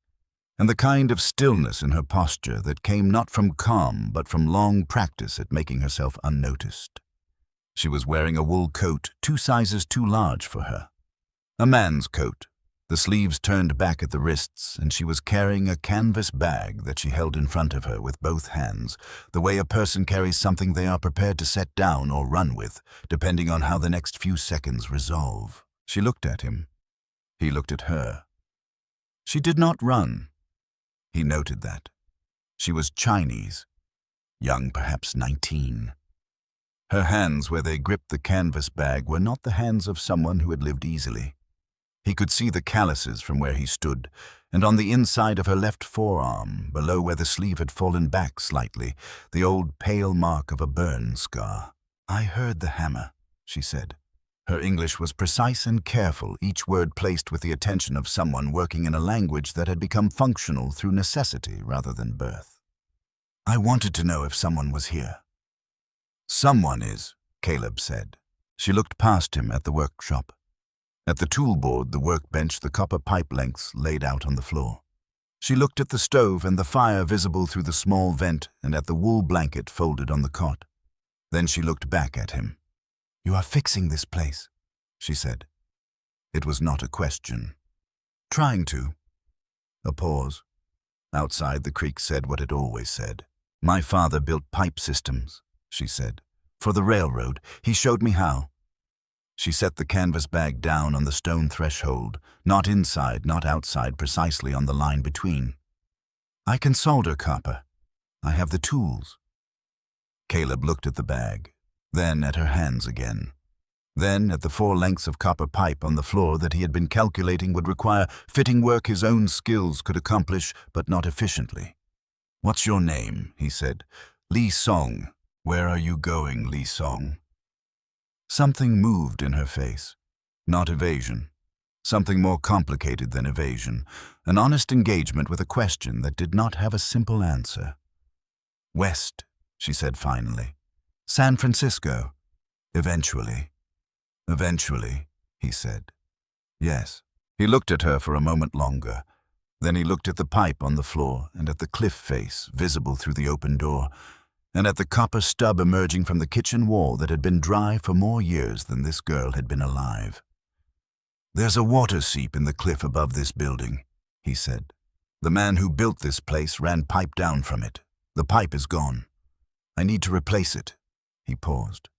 and the kind of stillness in her posture that came not from calm but from long practice at making herself unnoticed. She was wearing a wool coat 2 sizes too large for her. A man's coat, the sleeves turned back at the wrists, and she was carrying a canvas bag that she held in front of her with both hands, the way a person carries something they are prepared to set down or run with, depending on how the next few seconds resolve. She looked at him. He looked at her. She did not run. He noted that. She was Chinese, young, perhaps 19. Her hands, where they gripped the canvas bag, were not the hands of someone who had lived easily. He could see the calluses from where he stood, and on the inside of her left forearm, below where the sleeve had fallen back slightly, the old pale mark of a burn scar. "I heard the hammer," she said. Her English was precise and careful, each word placed with the attention of someone working in a language that had become functional through necessity rather than birth. "I wanted to know if someone was here." Someone is, Caleb said. She looked past him at the workshop. At the toolboard, the workbench, the copper pipe lengths laid out on the floor. She looked at the stove and the fire visible through the small vent and at the wool blanket folded on the cot. Then she looked back at him. "You are fixing this place," she said. It was not a question. "Trying to." A pause. Outside, the creek said what it always said. "My father built pipe systems," she said. "For the railroad. He showed me how." She set the canvas bag down on the stone threshold, not inside, not outside, precisely on the line between. "I can solder copper. I have the tools." Caleb looked at the bag, then at her hands again, then at the 4 lengths of copper pipe on the floor that he had been calculating would require fitting work his own skills could accomplish, but not efficiently. "What's your name?" he said. "Lee Song. Where are you going, Lee Song?" Something moved in her face. Not evasion. Something more complicated than evasion. An honest engagement with a question that did not have a simple answer. "West," she said finally. "San Francisco. Eventually." "Eventually," he said. "Yes." He looked at her for a moment longer. Then he looked at the pipe on the floor and at the cliff face visible through the open door, and at the copper stub emerging from the kitchen wall that had been dry for more years than this girl had been alive. "There's a water seep in the cliff above this building," he said. "The man who built this place ran pipe down from it. The pipe is gone. I need to replace it." He paused.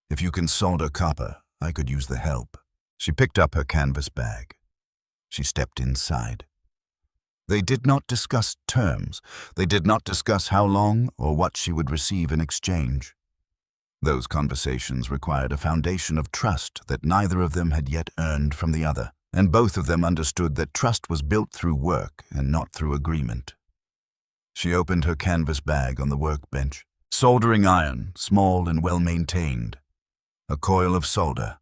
"If you can solder copper, I could use the help." She picked up her canvas bag. She stepped inside. They did not discuss terms. They did not discuss how long or what she would receive in exchange. Those conversations required a foundation of trust that neither of them had yet earned from the other, and both of them understood that trust was built through work and not through agreement. She opened her canvas bag on the workbench. Soldering iron, small and well-maintained. A coil of solder.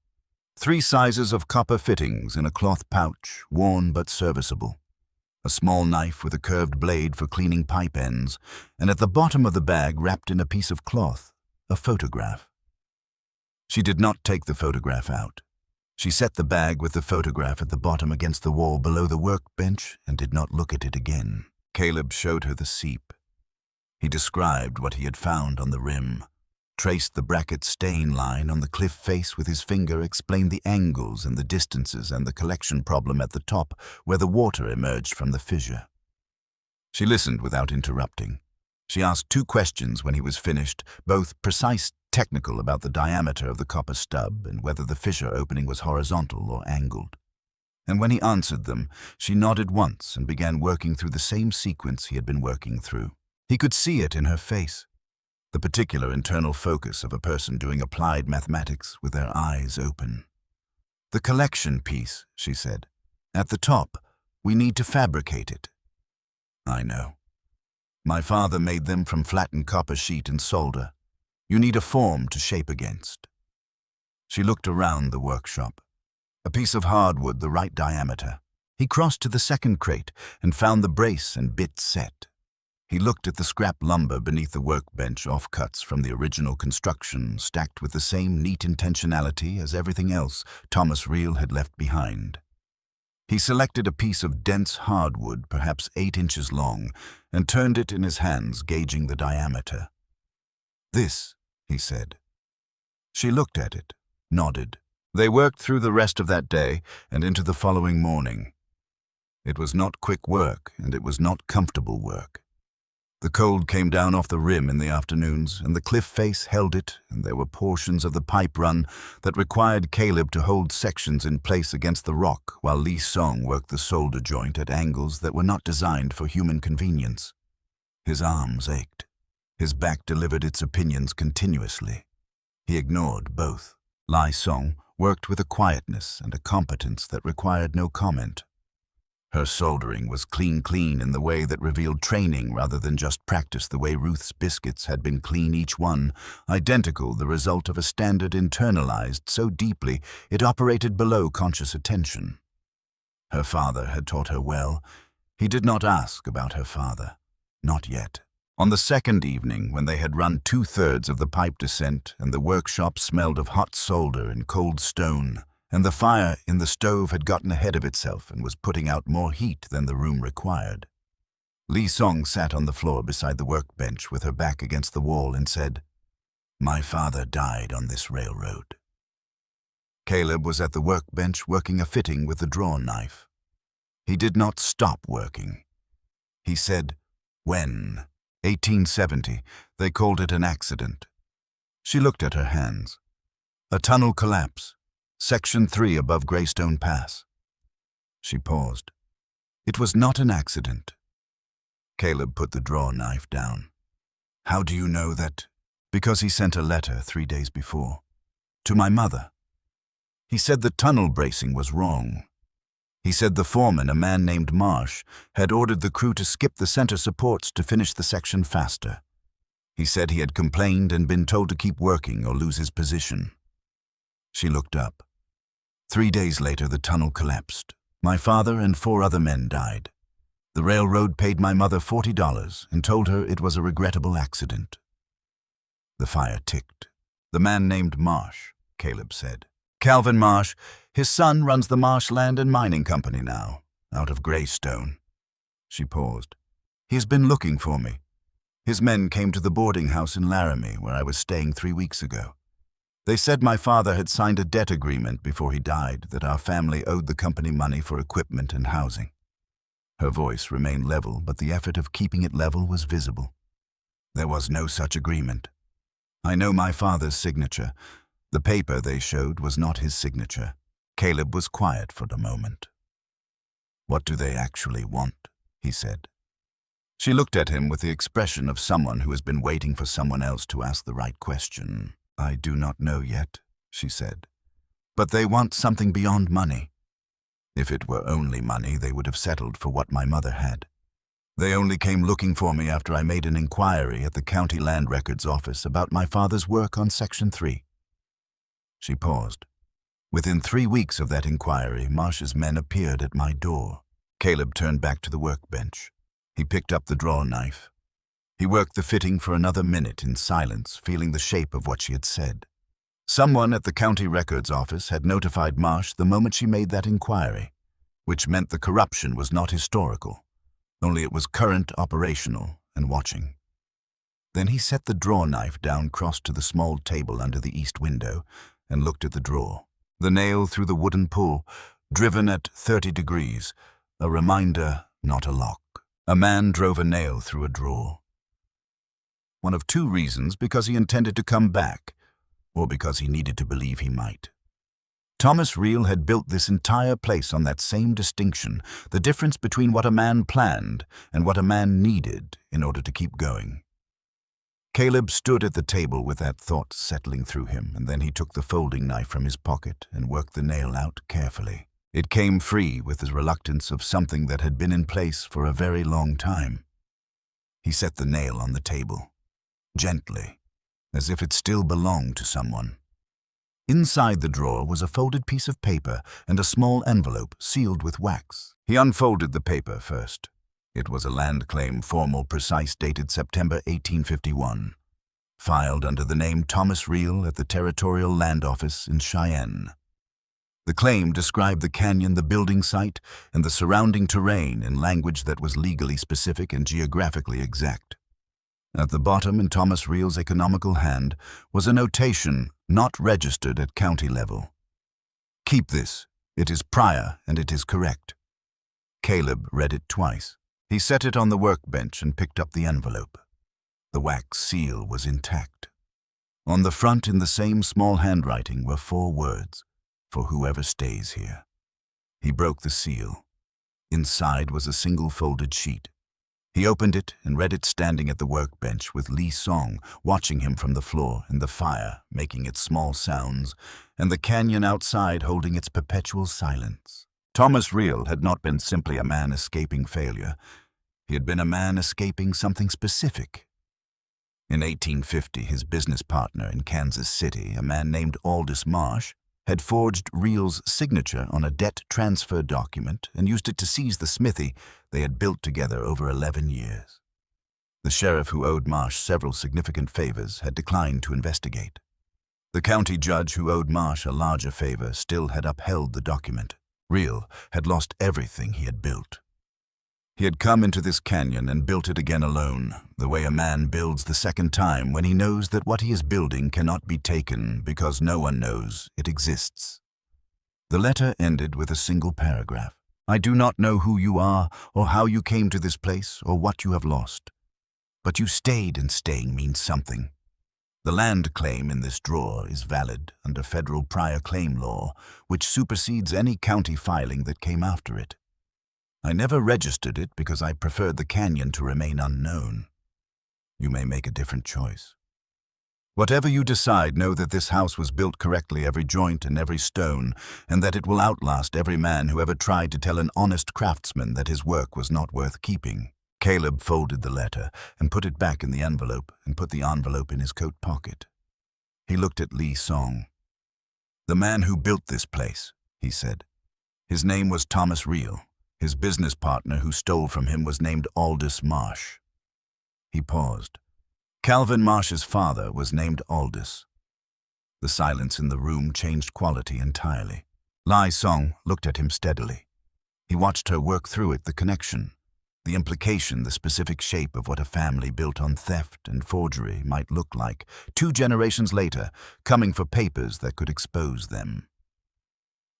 3 sizes of copper fittings in a cloth pouch, worn but serviceable. A small knife with a curved blade for cleaning pipe ends, and at the bottom of the bag, wrapped in a piece of cloth, a photograph. She did not take the photograph out. She set the bag with the photograph at the bottom against the wall below the workbench and did not look at it again. Caleb showed her the seep. He described what he had found on the rim, traced the bracket stain line on the cliff face with his finger, explained the angles and the distances and the collection problem at the top where the water emerged from the fissure. She listened without interrupting. She asked 2 questions when he was finished, both precise, technical about the diameter of the copper stub and whether the fissure opening was horizontal or angled. And when he answered them, she nodded once and began working through the same sequence he had been working through. He could see it in her face. The particular internal focus of a person doing applied mathematics with their eyes open. "The collection piece," she said. "At the top, we need to fabricate it." "I know. My father made them from flattened copper sheet and solder. You need a form to shape against." She looked around the workshop. A piece of hardwood the right diameter. He crossed to the second crate and found the brace and bit set. He looked at the scrap lumber beneath the workbench, offcuts from the original construction, stacked with the same neat intentionality as everything else Thomas Reel had left behind. He selected a piece of dense hardwood, perhaps 8 inches long, and turned it in his hands, gauging the diameter. "This," he said. She looked at it, nodded. They worked through the rest of that day and into the following morning. It was not quick work, and it was not comfortable work. The cold came down off the rim in the afternoons, and the cliff face held it, and there were portions of the pipe run that required Caleb to hold sections in place against the rock while Lee Song worked the solder joint at angles that were not designed for human convenience. His arms ached. His back delivered its opinions continuously. He ignored both. Lee Song worked with a quietness and a competence that required no comment. Her soldering was clean in the way that revealed training rather than just practice, the way Ruth's biscuits had been clean, each one, identical, the result of a standard internalized so deeply it operated below conscious attention. Her father had taught her well. He did not ask about her father. Not yet. On the second evening, when they had run 2/3 of the pipe descent and the workshop smelled of hot solder and cold stone, and the fire in the stove had gotten ahead of itself and was putting out more heat than the room required, Li Song sat on the floor beside the workbench with her back against the wall and said, "My father died on this railroad." Caleb was at the workbench working a fitting with the draw knife. He did not stop working. He said, "When, 1870, they called it an accident." She looked at her hands. "A tunnel collapse, Section 3 above Greystone Pass." She paused. "It was not an accident." Caleb put the draw knife down. "How do you know that?" "Because he sent a letter 3 days before. To my mother. He said the tunnel bracing was wrong. He said the foreman, a man named Marsh, had ordered the crew to skip the center supports to finish the section faster. He said he had complained and been told to keep working or lose his position." She looked up. 3 days later, the tunnel collapsed. My father and 4 other men died. The railroad paid my mother $40 and told her it was a regrettable accident. The fire ticked. "The man named Marsh," Caleb said. "Calvin Marsh. His son runs the Marsh Land and Mining Company now, out of Greystone." She paused. "He has been looking for me. His men came to the boarding house in Laramie, where I was staying 3 weeks ago. They said my father had signed a debt agreement before he died, that our family owed the company money for equipment and housing." Her voice remained level, but the effort of keeping it level was visible. "There was no such agreement. I know my father's signature. The paper they showed was not his signature." Caleb was quiet for a moment. "What do they actually want?" he said. She looked at him with the expression of someone who has been waiting for someone else to ask the right question. "I do not know yet," she said. "But they want something beyond money. If it were only money, they would have settled for what my mother had. They only came looking for me after I made an inquiry at the County Land Records office about my father's work on Section 3. She paused. "Within 3 weeks of that inquiry, Marsh's men appeared at my door." Caleb turned back to the workbench. He picked up the draw knife. He worked the fitting for another minute in silence, feeling the shape of what she had said. Someone at the County Records office had notified Marsh the moment she made that inquiry, which meant the corruption was not historical, only it was current, operational, and watching. Then he set the draw knife down close to the small table under the east window and looked at the drawer. The nail through the wooden pull, driven at 30 degrees, a reminder, not a lock. A man drove a nail through a drawer. One of 2 reasons: because he intended to come back, or because he needed to believe he might. Thomas Reel had built this entire place on that same distinction, the difference between what a man planned and what a man needed in order to keep going. Caleb stood at the table with that thought settling through him, and then he took the folding knife from his pocket and worked the nail out carefully. It came free with the reluctance of something that had been in place for a very long time. He set the nail on the table, gently, as if it still belonged to someone. Inside the drawer was a folded piece of paper and a small envelope sealed with wax. He unfolded the paper first. It was a land claim, formal, precise, dated September 1851, filed under the name Thomas Reel at the Territorial Land Office in Cheyenne. The claim described the canyon, the building site, and the surrounding terrain in language that was legally specific and geographically exact. At the bottom, in Thomas Reel's economical hand, was a notation not registered at county level. "Keep this. It is prior and it is correct." Caleb read it twice. He set it on the workbench and picked up the envelope. The wax seal was intact. On the front, in the same small handwriting, were 4 words: "For whoever stays here." He broke the seal. Inside was a single folded sheet. He opened it and read it standing at the workbench with Li Song watching him from the floor, and the fire making its small sounds, and the canyon outside holding its perpetual silence. Thomas Reel had not been simply a man escaping failure. He had been a man escaping something specific. In 1850, his business partner in Kansas City, a man named Aldous Marsh, had forged Reel's signature on a debt transfer document and used it to seize the smithy they had built together over 11 years. The sheriff who owed Marsh several significant favors had declined to investigate. The county judge who owed Marsh a larger favor still had upheld the document. Real had lost everything he had built. He had come into this canyon and built it again alone, the way a man builds the second time when he knows that what he is building cannot be taken because no one knows it exists. The letter ended with a single paragraph. I do not know who you are or how you came to this place or what you have lost. But you stayed, and staying means something. The land claim in this drawer is valid under federal prior claim law, which supersedes any county filing that came after it. I never registered it because I preferred the canyon to remain unknown. You may make a different choice. Whatever you decide, know that this house was built correctly, every joint and every stone, and that it will outlast every man who ever tried to tell an honest craftsman that his work was not worth keeping. Caleb folded the letter and put it back in the envelope and put the envelope in his coat pocket. He looked at Lee Song. The man who built this place, he said. His name was Thomas Reel. His business partner who stole from him was named Aldous Marsh. He paused. Calvin Marsh's father was named Aldous. The silence in the room changed quality entirely. Lee Song looked at him steadily. He watched her work through it, the connection, the implication, the specific shape of what a family built on theft and forgery might look like 2 generations later, coming for papers that could expose them.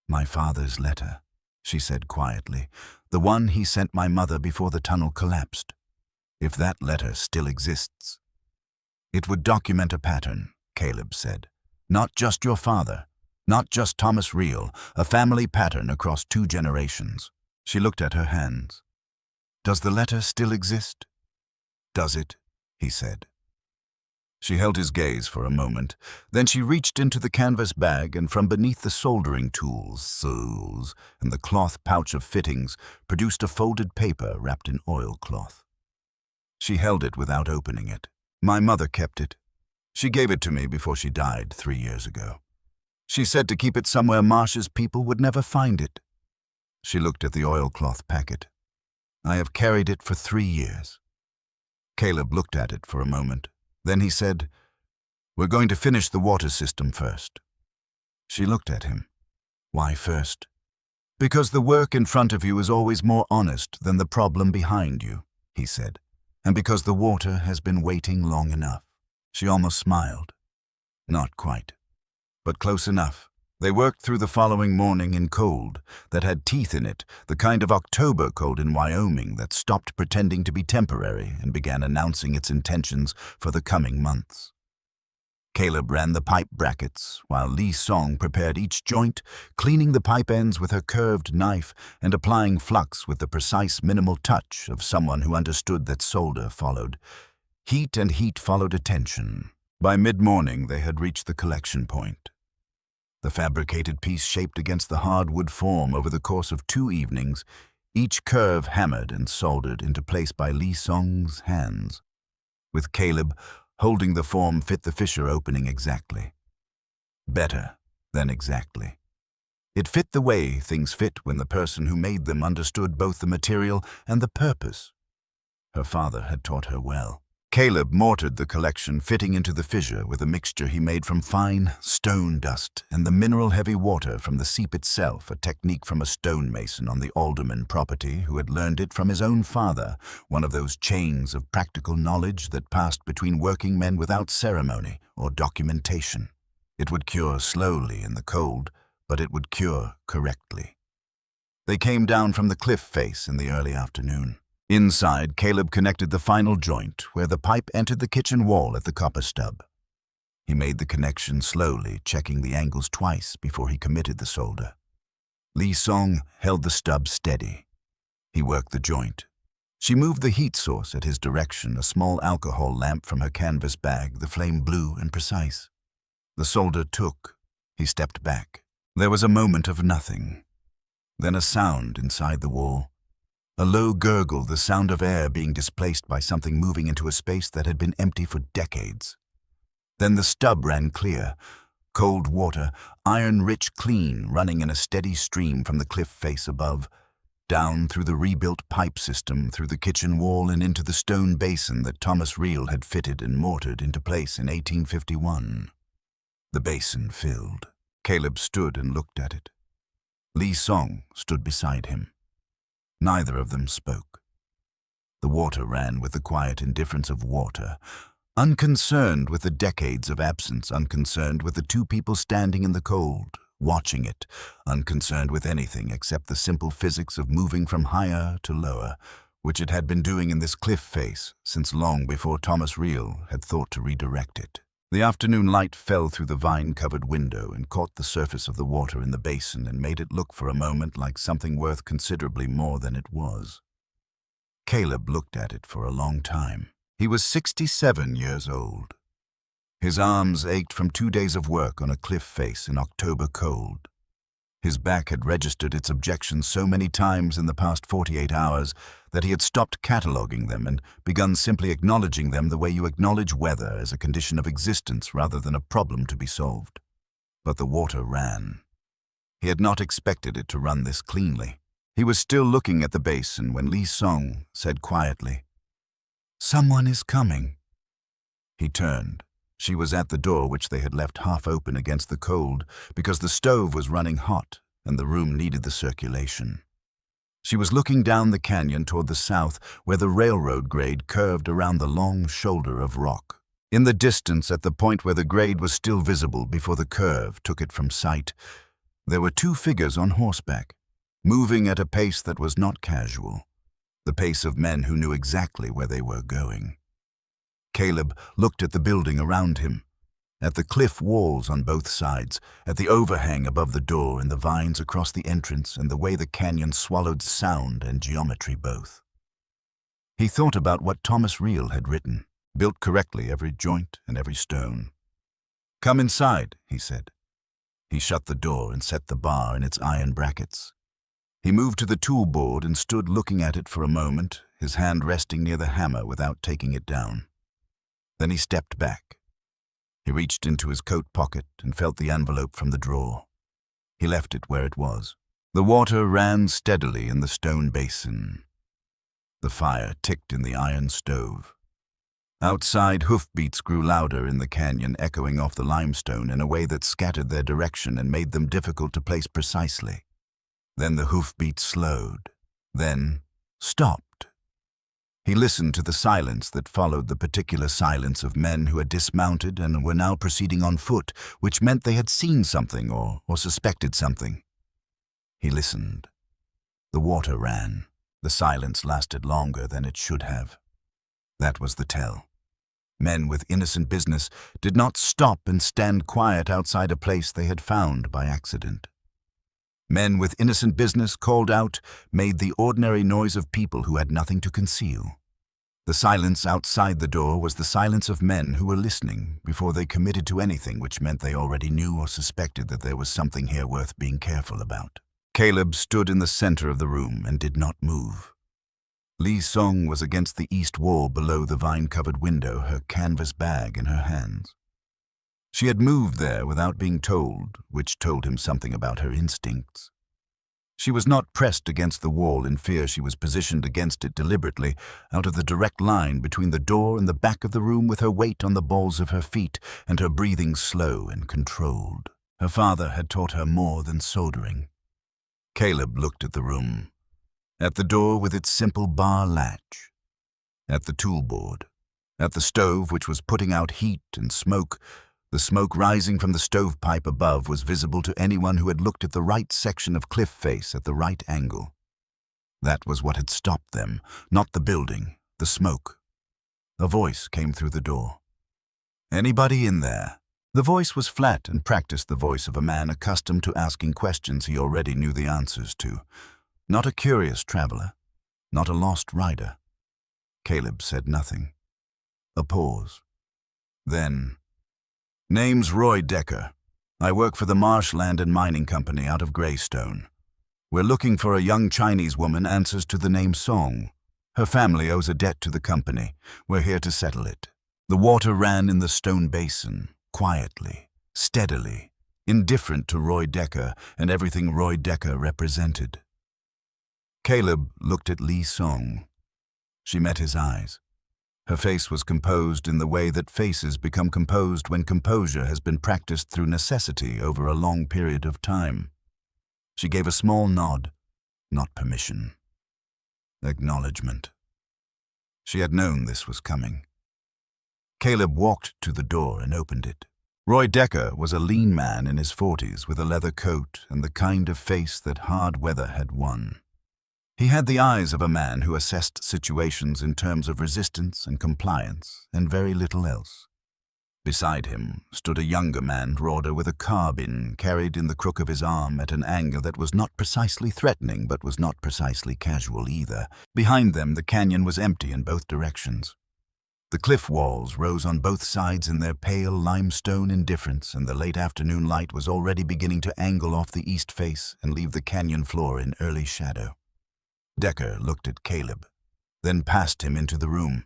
My father's letter, she said quietly, the one he sent my mother before the tunnel collapsed. If that letter still exists. It would document a pattern, Caleb said. Not just your father, not just Thomas Reel, a family pattern across 2 generations. She looked at her hands. Does the letter still exist? Does it? He said. She held his gaze for a moment. Then she reached into the canvas bag and from beneath the soldering tools, and the cloth pouch of fittings, produced a folded paper wrapped in oilcloth. She held it without opening it. My mother kept it. She gave it to me before she died 3 years ago. She said to keep it somewhere Marsh's people would never find it. She looked at the oilcloth packet. I have carried it for 3 years. Caleb looked at it for a moment. Then he said, We're going to finish the water system first. She looked at him. Why first? Because the work in front of you is always more honest than the problem behind you, he said, and because the water has been waiting long enough. She almost smiled. Not quite, but close enough. They worked through the following morning in cold that had teeth in it, the kind of October cold in Wyoming that stopped pretending to be temporary and began announcing its intentions for the coming months. Caleb ran the pipe brackets, while Lee Song prepared each joint, cleaning the pipe ends with her curved knife and applying flux with the precise minimal touch of someone who understood that solder followed. Heat and heat followed attention. By mid-morning, they had reached the collection point. The fabricated piece shaped against the hardwood form over the course of 2 evenings, each curve hammered and soldered into place by Lee Song's hands, with Caleb holding the form fit the fissure opening exactly. Better than exactly. It fit the way things fit when the person who made them understood both the material and the purpose. Her father had taught her well. Caleb mortared the collection, fitting into the fissure with a mixture he made from fine stone dust and the mineral-heavy water from the seep itself, a technique from a stonemason on the Alderman property who had learned it from his own father, one of those chains of practical knowledge that passed between working men without ceremony or documentation. It would cure slowly in the cold, but it would cure correctly. They came down from the cliff face in the early afternoon. Inside, Caleb connected the final joint where the pipe entered the kitchen wall at the copper stub. He made the connection slowly, checking the angles twice before he committed the solder. Lee Song held the stub steady. He worked the joint. She moved the heat source at his direction, a small alcohol lamp from her canvas bag, the flame blue and precise. The solder took. He stepped back. There was a moment of nothing. Then a sound inside the wall. A low gurgle, the sound of air being displaced by something moving into a space that had been empty for decades. Then the stub ran clear. Cold water, iron-rich clean, running in a steady stream from the cliff face above. down through the rebuilt pipe system, through the kitchen wall and into the stone basin that Thomas Reel had fitted and mortared into place in 1851. The basin filled. Caleb stood and looked at it. Lee Song stood beside him. Neither of them spoke. The water ran with the quiet indifference of water, unconcerned with the decades of absence, unconcerned with the two people standing in the cold, watching it, unconcerned with anything except the simple physics of moving from higher to lower, which it had been doing in this cliff face since long before Thomas Reel had thought to redirect it. The afternoon light fell through the vine-covered window and caught the surface of the water in the basin and made it look for a moment like something worth considerably more than it was. Caleb looked at it for a long time. He was 67 years old. His arms ached from 2 days of work on a cliff face in October cold. His back had registered its objections so many times in the past 48 hours that he had stopped cataloguing them and begun simply acknowledging them the way you acknowledge weather as a condition of existence rather than a problem to be solved. But the water ran. He had not expected it to run this cleanly. He was still looking at the basin when Lee Song said quietly, "Someone is coming." He turned. She was at the door, which they had left half open against the cold because the stove was running hot and the room needed the circulation. She was looking down the canyon toward the south, where the railroad grade curved around the long shoulder of rock. In the distance, at the point where the grade was still visible before the curve took it from sight, there were two figures on horseback, moving at a pace that was not casual, the pace of men who knew exactly where they were going. Caleb looked at the building around him, at the cliff walls on both sides, at the overhang above the door and the vines across the entrance and the way the canyon swallowed sound and geometry both. He thought about what Thomas Reel had written, built correctly every joint and every stone. "Come inside," he said. He shut the door and set the bar in its iron brackets. He moved to the tool board and stood looking at it for a moment, his hand resting near the hammer without taking it down. Then he stepped back. He reached into his coat pocket and felt the envelope from the drawer. He left it where it was. The water ran steadily in the stone basin. The fire ticked in the iron stove. Outside, hoofbeats grew louder in the canyon, echoing off the limestone in a way that scattered their direction and made them difficult to place precisely. Then the hoofbeats slowed, then stopped. He listened to the silence that followed the particular silence of men who had dismounted and were now proceeding on foot, which meant they had seen something or suspected something. He listened. The water ran. The silence lasted longer than it should have. That was the tell. Men with innocent business did not stop and stand quiet outside a place they had found by accident. Men with innocent business called out made the ordinary noise of people who had nothing to conceal. The silence outside the door was the silence of men who were listening before they committed to anything, which meant they already knew or suspected that there was something here worth being careful about. Caleb stood in the center of the room and did not move. Lee Song was against the east wall below the vine-covered window, her canvas bag in her hands. She had moved there without being told, which told him something about her instincts. She was not pressed against the wall in fear. She was positioned against it deliberately, out of the direct line between the door and the back of the room, with her weight on the balls of her feet and her breathing slow and controlled. Her father had taught her more than soldering. Caleb looked at the room, at the door with its simple bar latch, at the tool board, at the stove which was putting out heat and smoke. The smoke rising from the stovepipe above was visible to anyone who had looked at the right section of cliff face at the right angle. That was what had stopped them, not the building, the smoke. A voice came through the door. "Anybody in there?" The voice was flat and practiced, the voice of a man accustomed to asking questions he already knew the answers to. Not a curious traveler, not a lost rider. Caleb said nothing. A pause. Then, "Name's Roy Decker. I work for the Marshland and Mining Company out of Greystone. We're looking for a young Chinese woman answers to the name Song. Her family owes a debt to the company. We're here to settle it." The water ran in the stone basin, quietly, steadily, indifferent to Roy Decker and everything Roy Decker represented. Caleb looked at Lee Song. She met his eyes. Her face was composed in the way that faces become composed when composure has been practiced through necessity over a long period of time. She gave a small nod, not permission. Acknowledgement. She had known this was coming. Caleb walked to the door and opened it. Roy Decker was a lean man in his 40s with a leather coat and the kind of face that hard weather had won. He had the eyes of a man who assessed situations in terms of resistance and compliance and very little else. Beside him stood a younger man, broader, with a carbine carried in the crook of his arm at an angle that was not precisely threatening but was not precisely casual either. Behind them the canyon was empty in both directions. The cliff walls rose on both sides in their pale limestone indifference, and the late afternoon light was already beginning to angle off the east face and leave the canyon floor in early shadow. Decker looked at Caleb, then passed him into the room.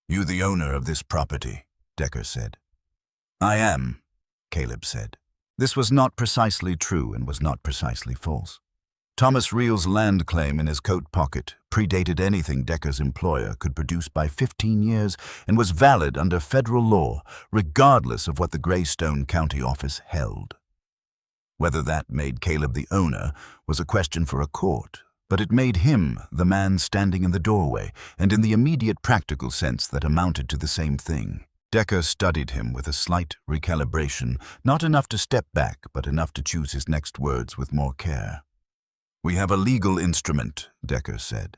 "You the owner of this property?" Decker said. "I am," Caleb said. This was not precisely true and was not precisely false. Thomas Reel's land claim in his coat pocket predated anything Decker's employer could produce by 15 years and was valid under federal law, regardless of what the Greystone County office held. Whether that made Caleb the owner was a question for a court, but it made him the man standing in the doorway, and in the immediate practical sense that amounted to the same thing. Decker studied him with a slight recalibration, not enough to step back, but enough to choose his next words with more care. "We have a legal instrument," Decker said.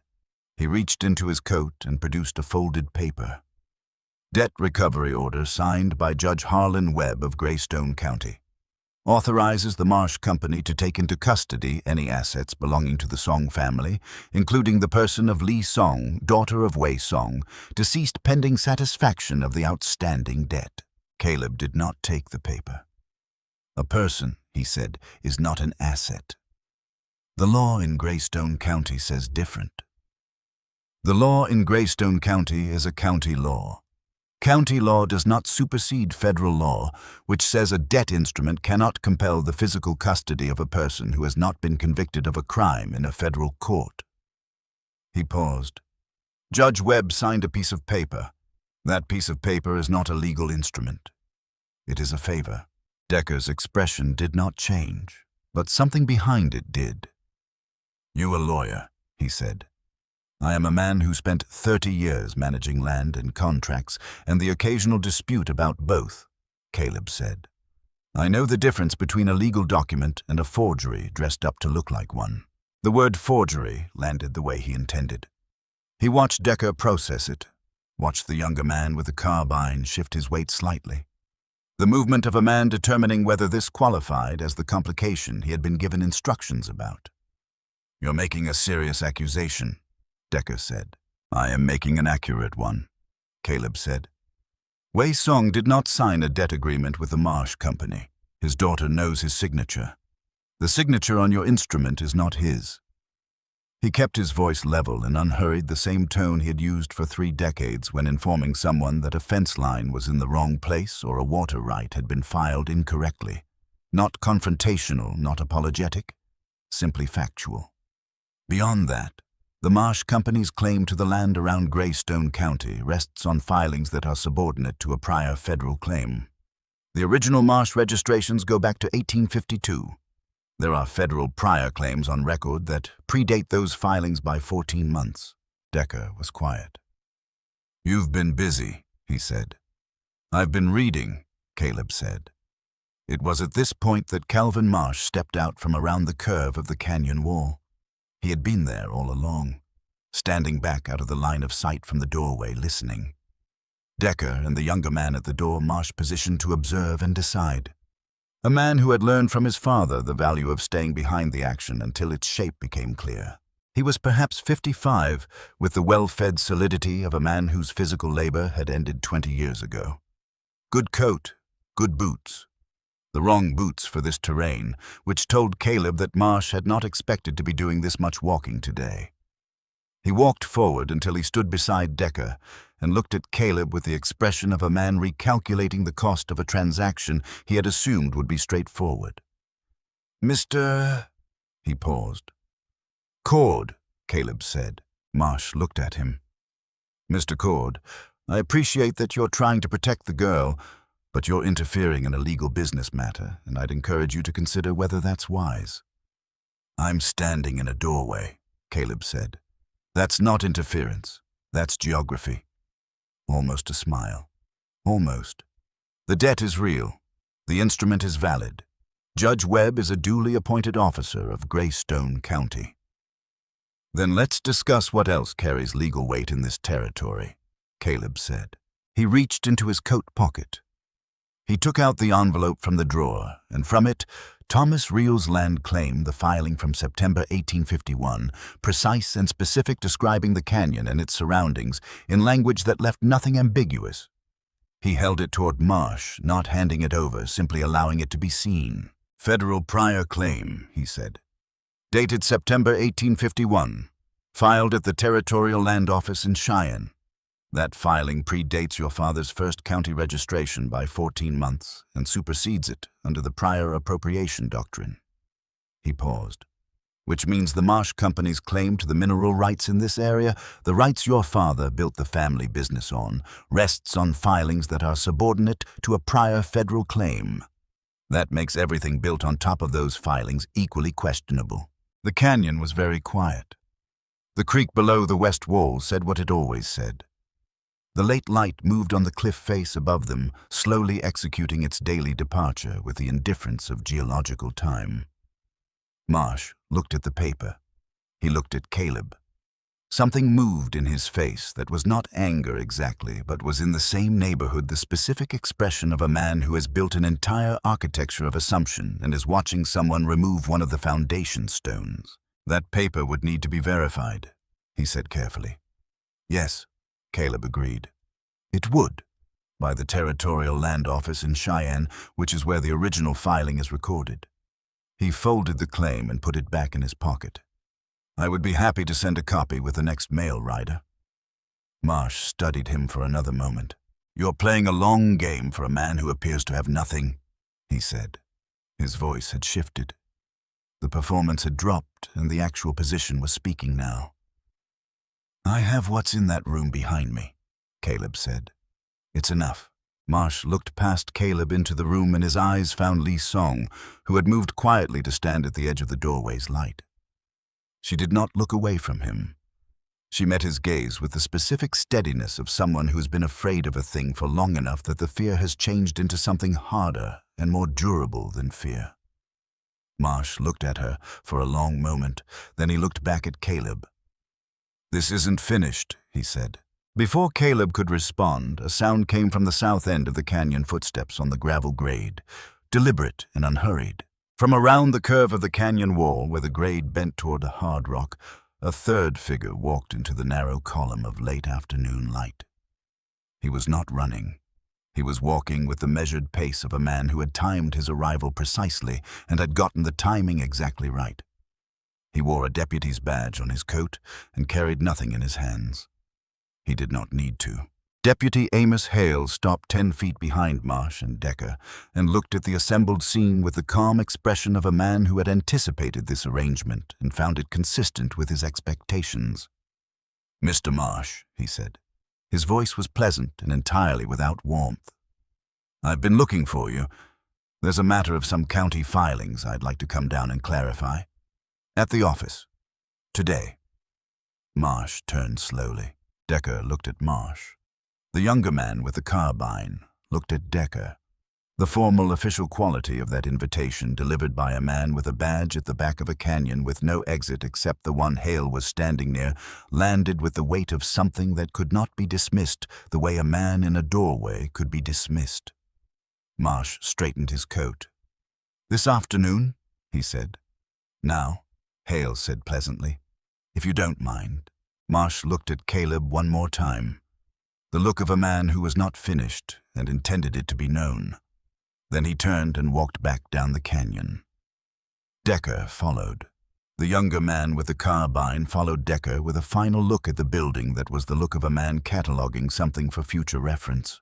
He reached into his coat and produced a folded paper. "Debt recovery order signed by Judge Harlan Webb of Greystone County. Authorizes the Marsh Company to take into custody any assets belonging to the Song family, including the person of Lee Song, daughter of Wei Song, deceased pending satisfaction of the outstanding debt." Caleb did not take the paper. "A person," he said, "is not an asset. The law in Greystone County says different. The law in Greystone County is a county law. County law does not supersede federal law, which says a debt instrument cannot compel the physical custody of a person who has not been convicted of a crime in a federal court." He paused. "Judge Webb signed a piece of paper. That piece of paper is not a legal instrument. It is a favor." Decker's expression did not change, but something behind it did. "You a lawyer," he said. "I am a man who spent 30 years managing land and contracts and the occasional dispute about both," Caleb said. "I know the difference between a legal document and a forgery dressed up to look like one." The word forgery landed the way he intended. He watched Decker process it, watched the younger man with the carbine shift his weight slightly. The movement of a man determining whether this qualified as the complication he had been given instructions about. "You're making a serious accusation," Decker said. "I am making an accurate one," Caleb said. "Wei Song did not sign a debt agreement with the Marsh Company. His daughter knows his signature. The signature on your instrument is not his." He kept his voice level and unhurried, the same tone he had used for 3 decades when informing someone that a fence line was in the wrong place or a water right had been filed incorrectly. Not confrontational, not apologetic, simply factual. Beyond that, the Marsh Company's claim to the land around Greystone County rests on filings that are subordinate to a prior federal claim. The original Marsh registrations go back to 1852. There are federal prior claims on record that predate those filings by 14 months. Decker was quiet. "You've been busy," he said. "I've been reading," Caleb said. It was at this point that Calvin Marsh stepped out from around the curve of the canyon wall. He had been there all along, standing back out of the line of sight from the doorway, listening. Decker and the younger man at the door Marsh positioned to observe and decide. A man who had learned from his father the value of staying behind the action until its shape became clear. He was perhaps 55, with the well-fed solidity of a man whose physical labor had ended 20 years ago. Good coat, good boots. The wrong boots for this terrain, which told Caleb that Marsh had not expected to be doing this much walking today. He walked forward until he stood beside Decker and looked at Caleb with the expression of a man recalculating the cost of a transaction he had assumed would be straightforward. "Mr. He paused. Cord, Caleb said. Marsh looked at him. Mr. Cord, I appreciate that you're trying to protect the girl, but you're interfering in a legal business matter, and I'd encourage you to consider whether that's wise. I'm standing in a doorway, Caleb said. That's not interference. That's geography. Almost a smile. Almost. The debt is real. The instrument is valid. Judge Webb is a duly appointed officer of Greystone County. Then let's discuss what else carries legal weight in this territory, Caleb said. He reached into his coat pocket. He took out the envelope from the drawer, and from it, Thomas Reel's land claim, the filing from September 1851, precise and specific, describing the canyon and its surroundings in language that left nothing ambiguous. He held it toward Marsh, not handing it over, simply allowing it to be seen. Federal prior claim, he said. Dated September 1851. Filed at the Territorial Land Office in Cheyenne. That filing predates your father's first county registration by 14 months and supersedes it under the prior appropriation doctrine. He paused. Which means the Marsh Company's claim to the mineral rights in this area, the rights your father built the family business on, rests on filings that are subordinate to a prior federal claim. That makes everything built on top of those filings equally questionable. The canyon was very quiet. The creek below the west wall said what it always said. The late light moved on the cliff face above them, slowly executing its daily departure with the indifference of geological time. Marsh looked at the paper. He looked at Caleb. Something moved in his face that was not anger exactly, but was in the same neighborhood the specific expression of a man who has built an entire architecture of assumption and is watching someone remove one of the foundation stones. That paper would need to be verified, he said carefully. Yes, Caleb agreed. It would, by the Territorial Land Office in Cheyenne, which is where the original filing is recorded. He folded the claim and put it back in his pocket. I would be happy to send a copy with the next mail rider. Marsh studied him for another moment. You're playing a long game for a man who appears to have nothing, he said. His voice had shifted. The performance had dropped, and the actual position was speaking now. I have what's in that room behind me, Caleb said. It's enough. Marsh looked past Caleb into the room, and his eyes found Li Song, who had moved quietly to stand at the edge of the doorway's light. She did not look away from him. She met his gaze with the specific steadiness of someone who's been afraid of a thing for long enough that the fear has changed into something harder and more durable than fear. Marsh looked at her for a long moment, then he looked back at Caleb. This isn't finished, he said. Before Caleb could respond, a sound came from the south end of the canyon, footsteps on the gravel grade, deliberate and unhurried. From around the curve of the canyon wall, where the grade bent toward a hard rock, a third figure walked into the narrow column of late afternoon light. He was not running. He was walking with the measured pace of a man who had timed his arrival precisely and had gotten the timing exactly right. He wore a deputy's badge on his coat and carried nothing in his hands. He did not need to. Deputy Amos Hale stopped 10 feet behind Marsh and Decker and looked at the assembled scene with the calm expression of a man who had anticipated this arrangement and found it consistent with his expectations. Mr. Marsh, he said. His voice was pleasant and entirely without warmth. I've been looking for you. There's a matter of some county filings I'd like to come down and clarify. At the office. Today. Marsh turned slowly. Decker looked at Marsh. The younger man with the carbine looked at Decker. The formal official quality of that invitation, delivered by a man with a badge at the back of a canyon with no exit except the one Hale was standing near, landed with the weight of something that could not be dismissed the way a man in a doorway could be dismissed. Marsh straightened his coat. This afternoon, he said. Now, Hale said pleasantly. If you don't mind. Marsh looked at Caleb one more time. The look of a man who was not finished and intended it to be known. Then he turned and walked back down the canyon. Decker followed. The younger man with the carbine followed Decker with a final look at the building that was the look of a man cataloging something for future reference.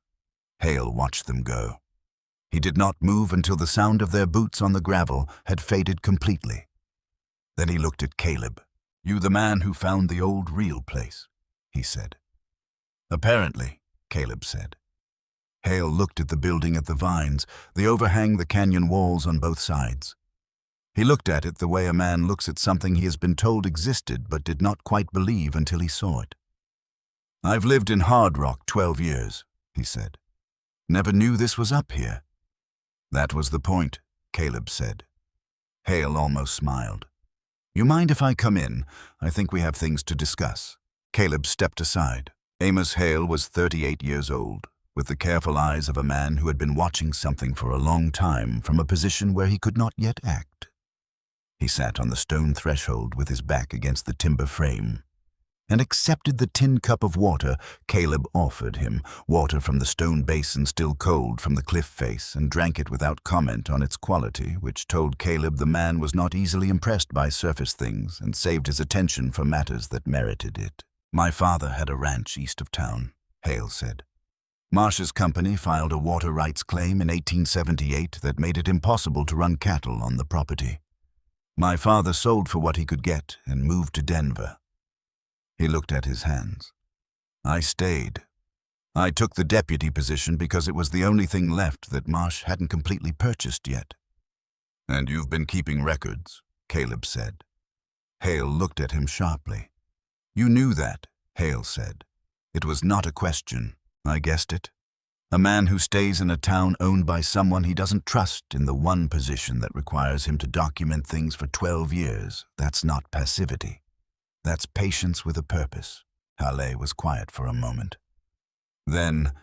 Hale watched them go. He did not move until the sound of their boots on the gravel had faded completely. Then he looked at Caleb. "You the man who found the old real place," he said. "Apparently," Caleb said. Hale looked at the building at the vines, the overhang, the canyon walls on both sides. He looked at it the way a man looks at something he has been told existed but did not quite believe until he saw it. "I've lived in Hard Rock 12 years, he said. "Never knew this was up here." "That was the point," Caleb said. Hale almost smiled. "You mind if I come in? I think we have things to discuss." Caleb stepped aside. Amos Hale was 38 years old, with the careful eyes of a man who had been watching something for a long time from a position where he could not yet act. He sat on the stone threshold with his back against the timber frame and accepted the tin cup of water Caleb offered him, water from the stone basin still cold from the cliff face, and drank it without comment on its quality, which told Caleb the man was not easily impressed by surface things and saved his attention for matters that merited it. "My father had a ranch east of town," Hale said. "Marsh's company filed a water rights claim in 1878 that made it impossible to run cattle on the property. My father sold for what he could get and moved to Denver." He looked at his hands. "I stayed. I took the deputy position because it was the only thing left that Marsh hadn't completely purchased yet." "And you've been keeping records," Caleb said. Hale looked at him sharply. "You knew that," Hale said. "It was not a question. I guessed it. A man who stays in a town owned by someone he doesn't trust in the one position that requires him to document things for 12 years, that's not passivity. That's patience with a purpose." Hale was quiet for a moment. Then,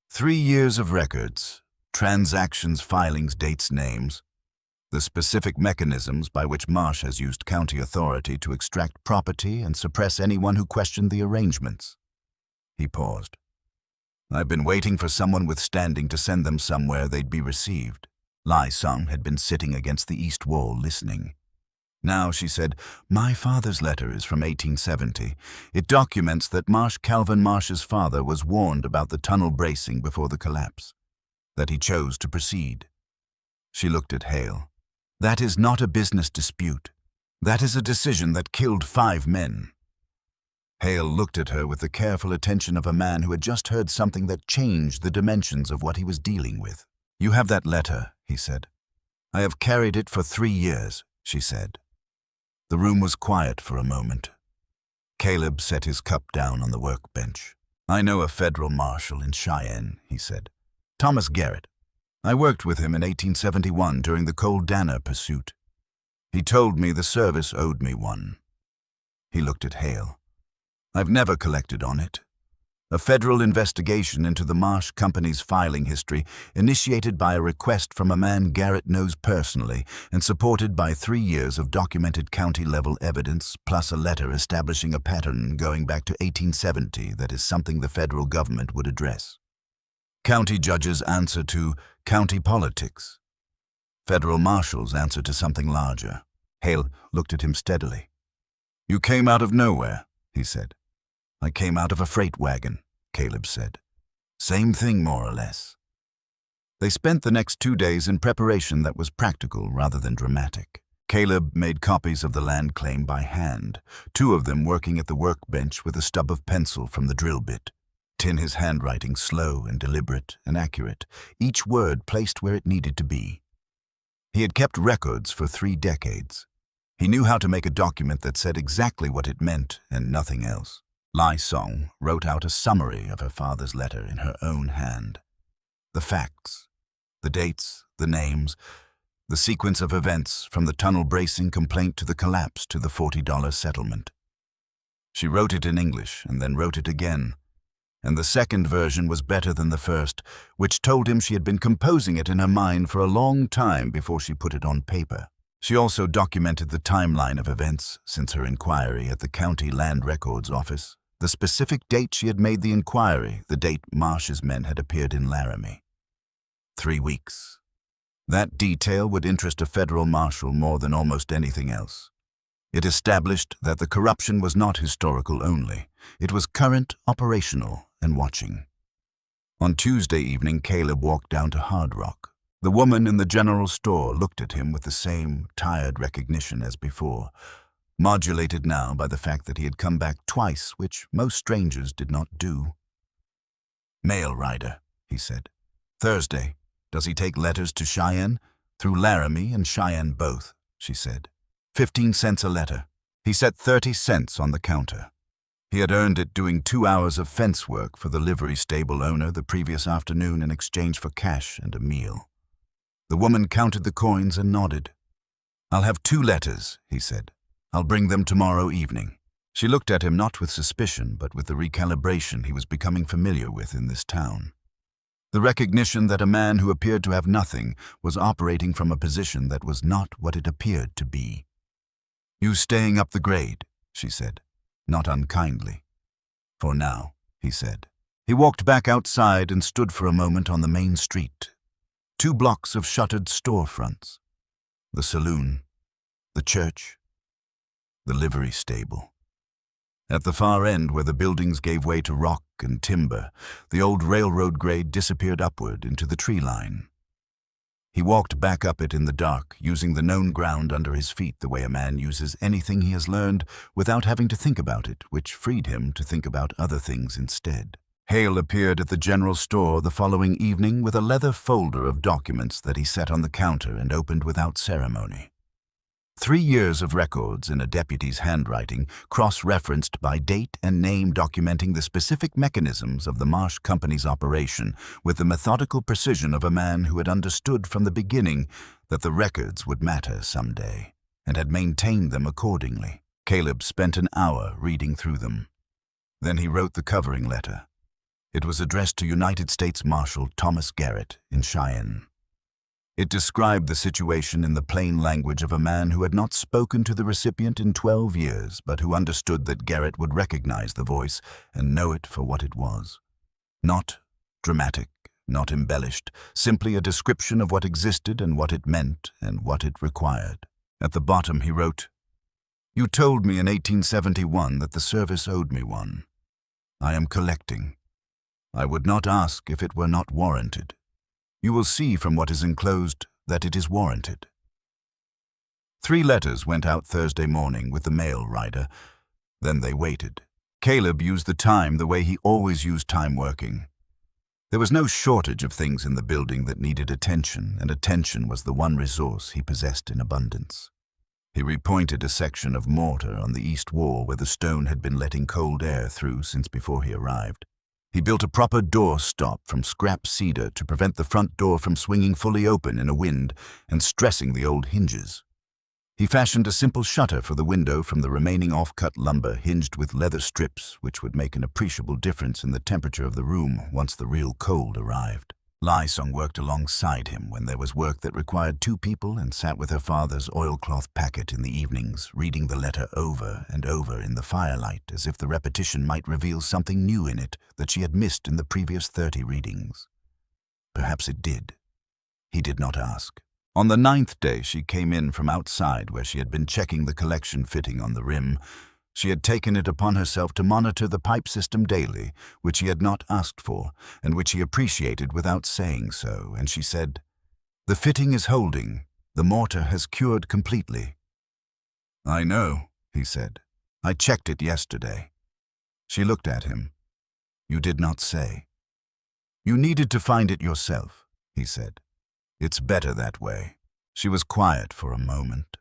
3 years of records, transactions, filings, dates, names, the specific mechanisms by which Marsh has used county authority to extract property and suppress anyone who questioned the arrangements. He paused. "I've been waiting for someone with standing to send them somewhere they'd be received." Lai Sung had been sitting against the east wall listening. Now she said, "My father's letter is from 1870. It documents that Calvin Marsh's father was warned about the tunnel bracing before the collapse, that he chose to proceed." She looked at Hale. "That is not a business dispute. That is a decision that killed 5 men. Hale looked at her with the careful attention of a man who had just heard something that changed the dimensions of what he was dealing with. "You have that letter," he said. "I have carried it for 3 years, she said. The room was quiet for a moment. Caleb set his cup down on the workbench. "I know a federal marshal in Cheyenne," he said. "Thomas Garrett. I worked with him in 1871 during the Coal Danner pursuit. He told me the service owed me one." He looked at Hale. "I've never collected on it. A federal investigation into the Marsh Company's filing history, initiated by a request from a man Garrett knows personally and supported by 3 years of documented county-level evidence, plus a letter establishing a pattern going back to 1870 that is something the federal government would address. County judges answer to county politics. Federal marshals answer to something larger." Hale looked at him steadily. "You came out of nowhere," he said. "I came out of a freight wagon," Caleb said. "Same thing, more or less." They spent the next 2 days in preparation that was practical rather than dramatic. Caleb made copies of the land claim by hand, 2 of them working at the workbench with a stub of pencil from the drill bit. His handwriting slow and deliberate and accurate, each word placed where it needed to be. He had kept records for 3 decades. He knew how to make a document that said exactly what it meant and nothing else. Lai Song wrote out a summary of her father's letter in her own hand. The facts, the dates, the names, the sequence of events from the tunnel bracing complaint to the collapse to the $40 settlement. She wrote it in English and then wrote it again, and the second version was better than the first, which told him she had been composing it in her mind for a long time before she put it on paper. She also documented the timeline of events since her inquiry at the County Land Records Office, the specific date she had made the inquiry, the date Marsh's men had appeared in Laramie. 3 weeks. That detail would interest a federal marshal more than almost anything else. It established that the corruption was not historical only. It was current, operational, and watching. On Tuesday evening, Caleb walked down to Hard Rock. The woman in the general store looked at him with the same tired recognition as before. modulated now by the fact that he had come back twice, which most strangers did not do. "Mail rider," he said. "Thursday. Does he take letters to Cheyenne?" "Through Laramie and Cheyenne both," she said. 15 cents a letter. He set 30 cents on the counter. He had earned it doing 2 hours of fence work for the livery stable owner the previous afternoon in exchange for cash and a meal. The woman counted the coins and nodded. "I'll have 2 letters," he said. "I'll bring them tomorrow evening." She looked at him not with suspicion, but with the recalibration he was becoming familiar with in this town. The recognition that a man who appeared to have nothing was operating from a position that was not what it appeared to be. "You staying up the grade?" she said, not unkindly. "For now," he said. He walked back outside and stood for a moment on the main street. 2 blocks of shuttered storefronts. The saloon, the church, the livery stable. At the far end, where the buildings gave way to rock and timber, the old railroad grade disappeared upward into the tree line. He walked back up it in the dark, using the known ground under his feet the way a man uses anything he has learned without having to think about it, which freed him to think about other things instead. Hale appeared at the general store the following evening with a leather folder of documents that he set on the counter and opened without ceremony. 3 years of records in a deputy's handwriting, cross-referenced by date and name, documenting the specific mechanisms of the Marsh Company's operation with the methodical precision of a man who had understood from the beginning that the records would matter someday, and had maintained them accordingly. Caleb spent an hour reading through them. Then he wrote the covering letter. It was addressed to United States Marshal Thomas Garrett in Cheyenne. It described the situation in the plain language of a man who had not spoken to the recipient in 12 years, but who understood that Garrett would recognize the voice and know it for what it was. Not dramatic, not embellished, simply a description of what existed and what it meant and what it required. At the bottom he wrote, "You told me in 1871 that the service owed me one. I am collecting. I would not ask if it were not warranted. You will see from what is enclosed that it is warranted." 3 letters went out Thursday morning with the mail rider. Then they waited. Caleb used the time the way he always used time working. There was no shortage of things in the building that needed attention, and attention was the one resource he possessed in abundance. He repointed a section of mortar on the east wall where the stone had been letting cold air through since before he arrived. He built a proper door stop from scrap cedar to prevent the front door from swinging fully open in a wind and stressing the old hinges. He fashioned a simple shutter for the window from the remaining off-cut lumber hinged with leather strips, which would make an appreciable difference in the temperature of the room once the real cold arrived. Lysong worked alongside him when there was work that required 2 people and sat with her father's oilcloth packet in the evenings, reading the letter over and over in the firelight as if the repetition might reveal something new in it that she had missed in the previous 30 readings. Perhaps it did. He did not ask. On the 9th day she came in from outside where she had been checking the collection fitting on the rim. She had taken it upon herself to monitor the pipe system daily, which he had not asked for, and which he appreciated without saying so, and she said, "The fitting is holding. The mortar has cured completely." "I know," he said. "I checked it yesterday." She looked at him. "You did not say." "You needed to find it yourself," he said. "It's better that way." She was quiet for a moment.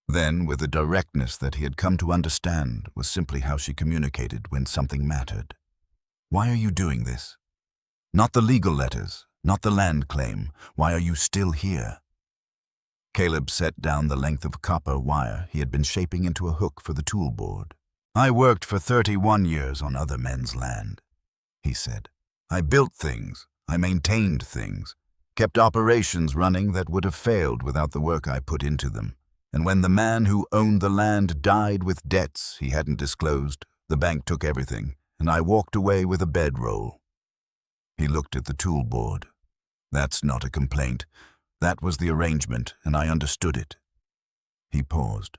Then, with a directness that he had come to understand, was simply how she communicated when something mattered. "Why are you doing this? Not the legal letters, not the land claim. Why are you still here?" Caleb set down the length of copper wire he had been shaping into a hook for the tool board. "I worked for 31 years on other men's land," he said. "I built things, I maintained things, kept operations running that would have failed without the work I put into them. And when the man who owned the land died with debts he hadn't disclosed, the bank took everything, and I walked away with a bedroll." He looked at the tool board. "That's not a complaint. That was the arrangement, and I understood it." He paused.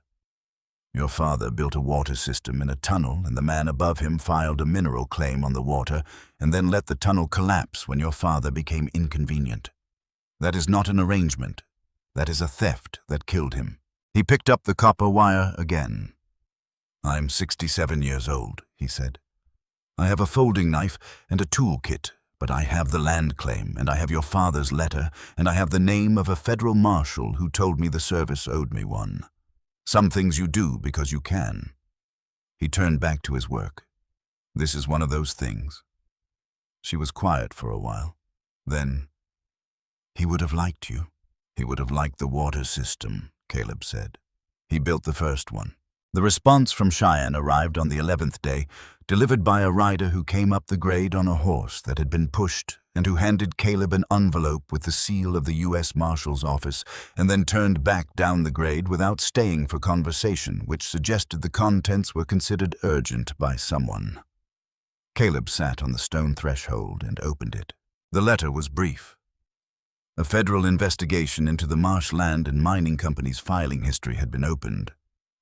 "Your father built a water system in a tunnel, and the man above him filed a mineral claim on the water, and then let the tunnel collapse when your father became inconvenient. That is not an arrangement. That is a theft that killed him." He picked up the copper wire again. "I'm 67 years old," he said. "I have a folding knife and a toolkit, but I have the land claim, and I have your father's letter, and I have the name of a federal marshal who told me the service owed me one. Some things you do because you can." He turned back to his work. "This is one of those things." She was quiet for a while. Then, "He would have liked you. He would have liked the water system," Caleb said. "He built the first one." The response from Cheyenne arrived on the 11th day, delivered by a rider who came up the grade on a horse that had been pushed and who handed Caleb an envelope with the seal of the U.S. Marshal's office and then turned back down the grade without staying for conversation, which suggested the contents were considered urgent by someone. Caleb sat on the stone threshold and opened it. The letter was brief. A federal investigation into the Marsh Land and Mining Company's filing history had been opened.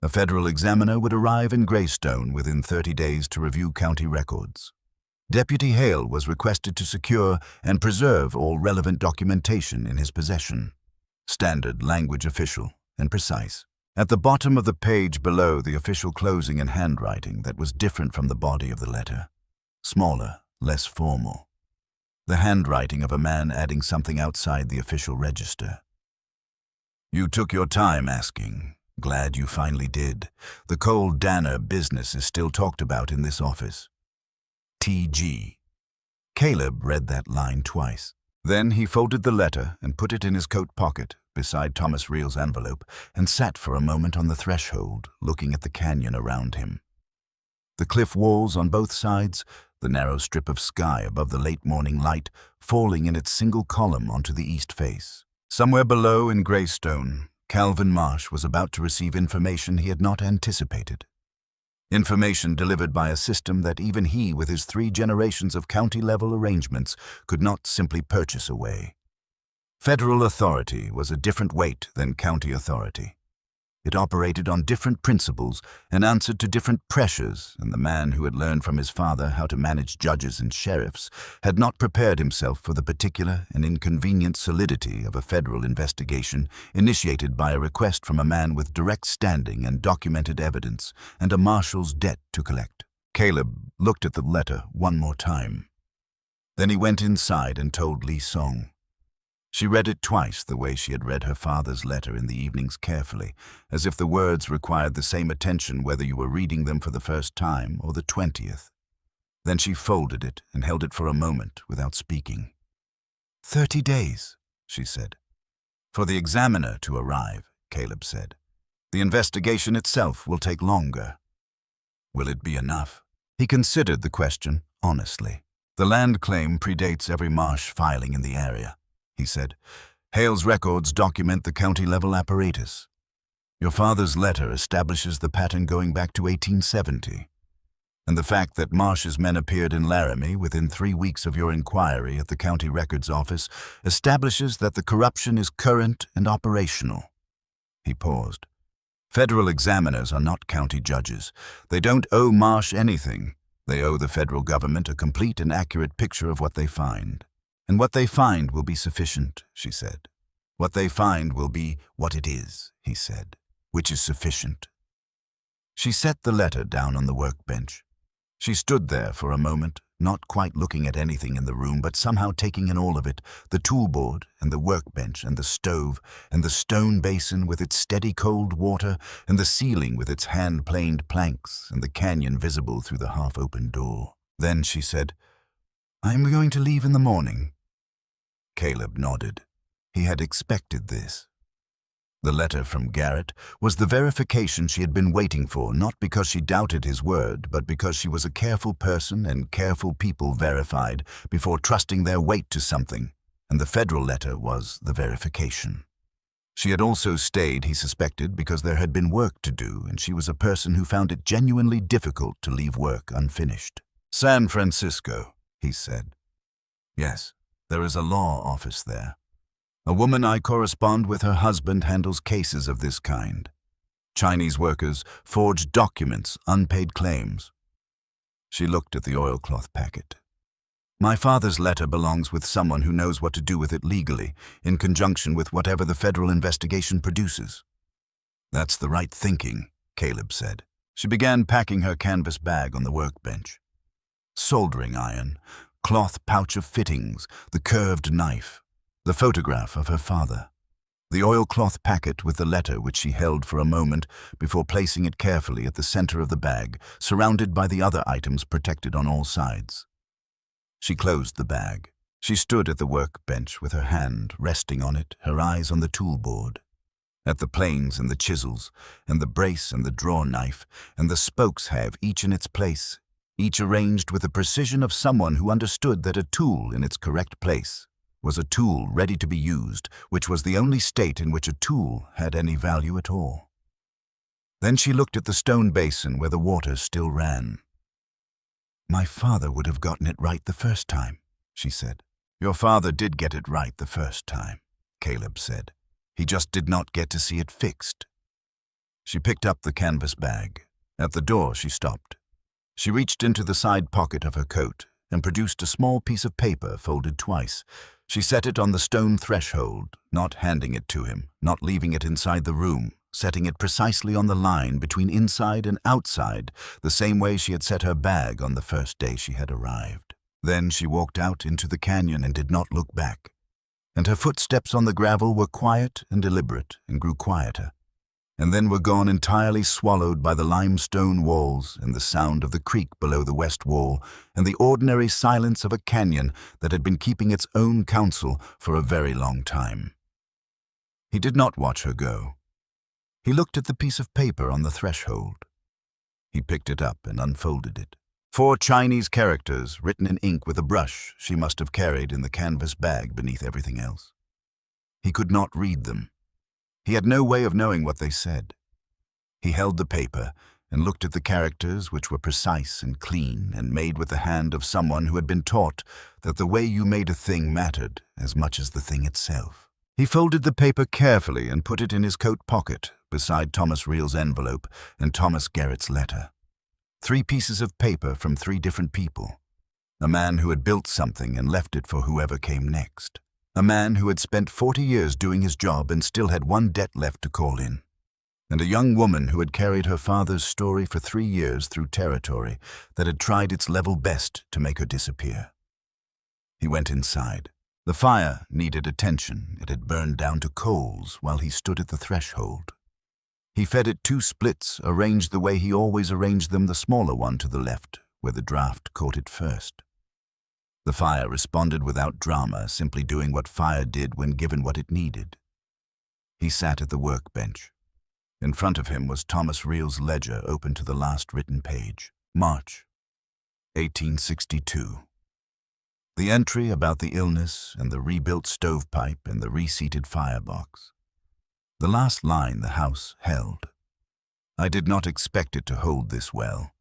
A federal examiner would arrive in Greystone within 30 days to review county records. Deputy Hale was requested to secure and preserve all relevant documentation in his possession. Standard language, official and precise. At the bottom of the page below, the official closing in handwriting that was different from the body of the letter. Smaller, less formal. The handwriting of a man adding something outside the official register. "You took your time asking. Glad you finally did. The Cole Danner business is still talked about in this office. T.G." Caleb read that line twice. Then he folded the letter and put it in his coat pocket beside Thomas Reel's envelope and sat for a moment on the threshold, looking at the canyon around him. The cliff walls on both sides, the narrow strip of sky above the late morning light falling in its single column onto the east face. Somewhere below in Greystone, Calvin Marsh was about to receive information he had not anticipated. Information delivered by a system that even he, with his 3 generations of county-level arrangements, could not simply purchase away. Federal authority was a different weight than county authority. It operated on different principles and answered to different pressures, and the man who had learned from his father how to manage judges and sheriffs had not prepared himself for the particular and inconvenient solidity of a federal investigation initiated by a request from a man with direct standing and documented evidence and a marshal's debt to collect. Caleb looked at the letter one more time. Then he went inside and told Li Song. She read it twice the way she had read her father's letter in the evenings carefully, as if the words required the same attention whether you were reading them for the first time or the 20th. Then she folded it and held it for a moment without speaking. 30 days, she said. For the examiner to arrive, Caleb said. The investigation itself will take longer. Will it be enough? He considered the question honestly. The land claim predates every Marsh filing in the area, he said. Hale's records document the county-level apparatus. Your father's letter establishes the pattern going back to 1870. And the fact that Marsh's men appeared in Laramie within 3 weeks of your inquiry at the county records office establishes that the corruption is current and operational. He paused. Federal examiners are not county judges. They don't owe Marsh anything. They owe the federal government a complete and accurate picture of what they find. And what they find will be sufficient, she said. What they find will be what it is, he said, which is sufficient. She set the letter down on the workbench. She stood there for a moment, not quite looking at anything in the room, but somehow taking in all of it, the toolboard and the workbench and the stove and the stone basin with its steady cold water and the ceiling with its hand-planed planks and the canyon visible through the half-open door. Then she said, "I'm going to leave in the morning." Caleb nodded. He had expected this. The letter from Garrett was the verification she had been waiting for, not because she doubted his word, but because she was a careful person and careful people verified before trusting their weight to something, and the federal letter was the verification. She had also stayed, he suspected, because there had been work to do, and she was a person who found it genuinely difficult to leave work unfinished. "San Francisco," he said. "Yes, there is a law office there. A woman I correspond with, her husband handles cases of this kind. Chinese workers, forged documents, unpaid claims." She looked at the oilcloth packet. "My father's letter belongs with someone who knows what to do with it legally, in conjunction with whatever the federal investigation produces." "That's the right thinking," Caleb said. She began packing her canvas bag on the workbench. Soldering iron, cloth pouch of fittings, the curved knife, the photograph of her father, the oilcloth packet with the letter which she held for a moment before placing it carefully at the center of the bag, surrounded by the other items protected on all sides. She closed the bag. She stood at the workbench with her hand resting on it, her eyes on the toolboard. At the planes and the chisels, and the brace and the draw knife, and the spokes have each in its place, each arranged with the precision of someone who understood that a tool in its correct place was a tool ready to be used, which was the only state in which a tool had any value at all. Then she looked at the stone basin where the water still ran. "My father would have gotten it right the first time," she said. "Your father did get it right the first time," Caleb said. "He just did not get to see it fixed." She picked up the canvas bag. At the door, she stopped. She reached into the side pocket of her coat and produced a small piece of paper folded twice. She set it on the stone threshold, not handing it to him, not leaving it inside the room, setting it precisely on the line between inside and outside, the same way she had set her bag on the first day she had arrived. Then she walked out into the canyon and did not look back. And her footsteps on the gravel were quiet and deliberate and grew quieter, and then were gone entirely swallowed by the limestone walls and the sound of the creek below the west wall and the ordinary silence of a canyon that had been keeping its own counsel for a very long time. He did not watch her go. He looked at the piece of paper on the threshold. He picked it up and unfolded it. 4 Chinese characters written in ink with a brush she must have carried in the canvas bag beneath everything else. He could not read them. He had no way of knowing what they said. He held the paper and looked at the characters, which were precise and clean and made with the hand of someone who had been taught that the way you made a thing mattered as much as the thing itself. He folded the paper carefully and put it in his coat pocket beside Thomas Reel's envelope and Thomas Garrett's letter. 3 pieces of paper from 3 different people. A man who had built something and left it for whoever came next. A man who had spent 40 years doing his job and still had 1 debt left to call in. And a young woman who had carried her father's story for 3 years through territory that had tried its level best to make her disappear. He went inside. The fire needed attention. It had burned down to coals while he stood at the threshold. He fed it 2 splits, arranged the way he always arranged them, the smaller one to the left, where the draft caught it first. The fire responded without drama, simply doing what fire did when given what it needed. He sat at the workbench. In front of him was Thomas Reel's ledger open to the last written page. March, 1862. The entry about the illness and the rebuilt stovepipe and the reseated firebox. The last line the house held. I did not expect it to hold this well.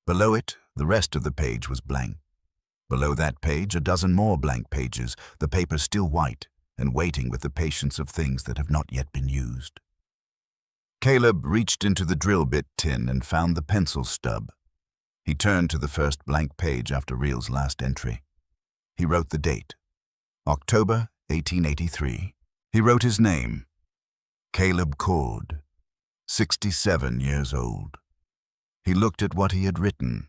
Below it, the rest of the page was blank. Below that page, a dozen more blank pages, the paper still white and waiting with the patience of things that have not yet been used. Caleb reached into the drill bit tin and found the pencil stub. He turned to the first blank page after Reel's last entry. He wrote the date, October 1883. He wrote his name, Caleb Cord, 67 years old. He looked at what he had written.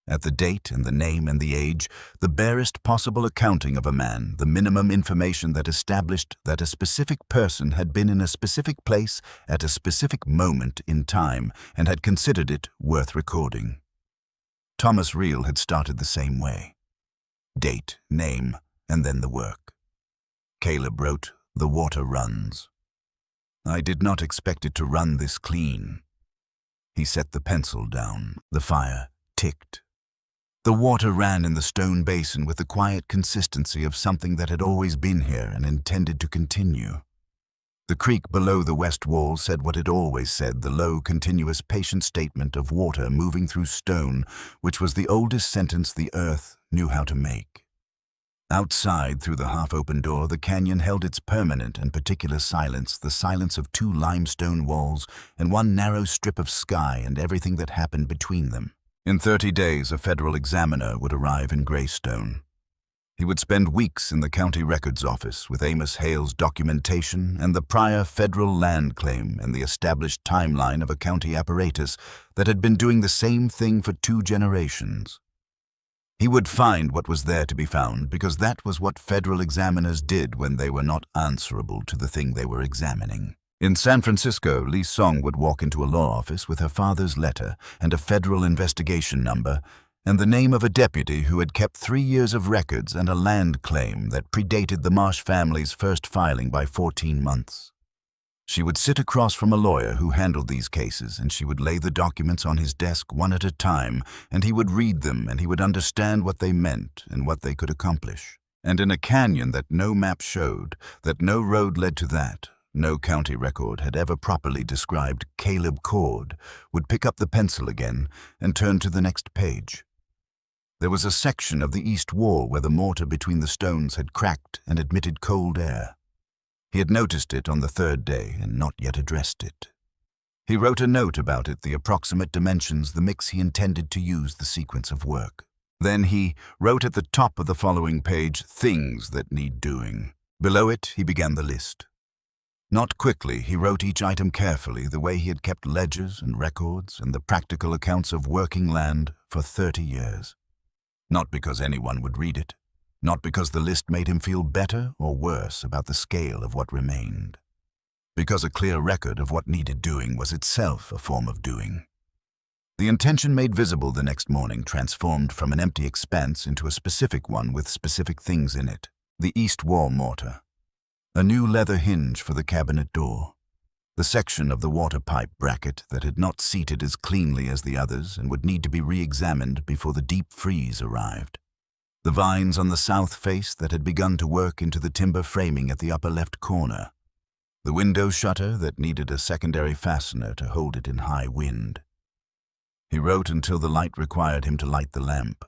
At the date and the name and the age, the barest possible accounting of a man, the minimum information that established that a specific person had been in a specific place at a specific moment in time and had considered it worth recording. Thomas Reel had started the same way. Date, name, and then the work. Caleb wrote, "The water runs." I did not expect it to run this clean. He set the pencil down. The fire ticked. The water ran in the stone basin with the quiet consistency of something that had always been here and intended to continue. The creek below the west wall said what it always said, the low, continuous, patient statement of water moving through stone, which was the oldest sentence the earth knew how to make. Outside, through the half-open door, the canyon held its permanent and particular silence, the silence of 2 limestone walls and 1 narrow strip of sky and everything that happened between them. In 30 days, a federal examiner would arrive in Greystone. He would spend weeks in the county records office with Amos Hale's documentation and the prior federal land claim and the established timeline of a county apparatus that had been doing the same thing for 2 generations. He would find what was there to be found because that was what federal examiners did when they were not answerable to the thing they were examining. In San Francisco, Lee Song would walk into a law office with her father's letter and a federal investigation number and the name of a deputy who had kept 3 years of records and a land claim that predated the Marsh family's first filing by 14 months. She would sit across from a lawyer who handled these cases, and she would lay the documents on his desk one at a time, and he would read them, and he would understand what they meant and what they could accomplish. And in a canyon that no map showed, that no road led to that, no county record had ever properly described, Caleb Cord would pick up the pencil again and turn to the next page. There was a section of the east wall where the mortar between the stones had cracked and admitted cold air. He had noticed it on the 3rd day and not yet addressed it. He wrote a note about it, the approximate dimensions, the mix he intended to use, the sequence of work. Then he wrote at the top of the following page, things that need doing. Below it, he began the list. Not quickly, he wrote each item carefully, the way he had kept ledgers and records and the practical accounts of working land for 30 years. Not because anyone would read it, not because the list made him feel better or worse about the scale of what remained. Because a clear record of what needed doing was itself a form of doing. The intention made visible the next morning transformed from an empty expanse into a specific one with specific things in it. The east wall mortar. A new leather hinge for the cabinet door. The section of the water pipe bracket that had not seated as cleanly as the others and would need to be re-examined before the deep freeze arrived. The vines on the south face that had begun to work into the timber framing at the upper left corner. The window shutter that needed a secondary fastener to hold it in high wind. He wrote until the light required him to light the lamp.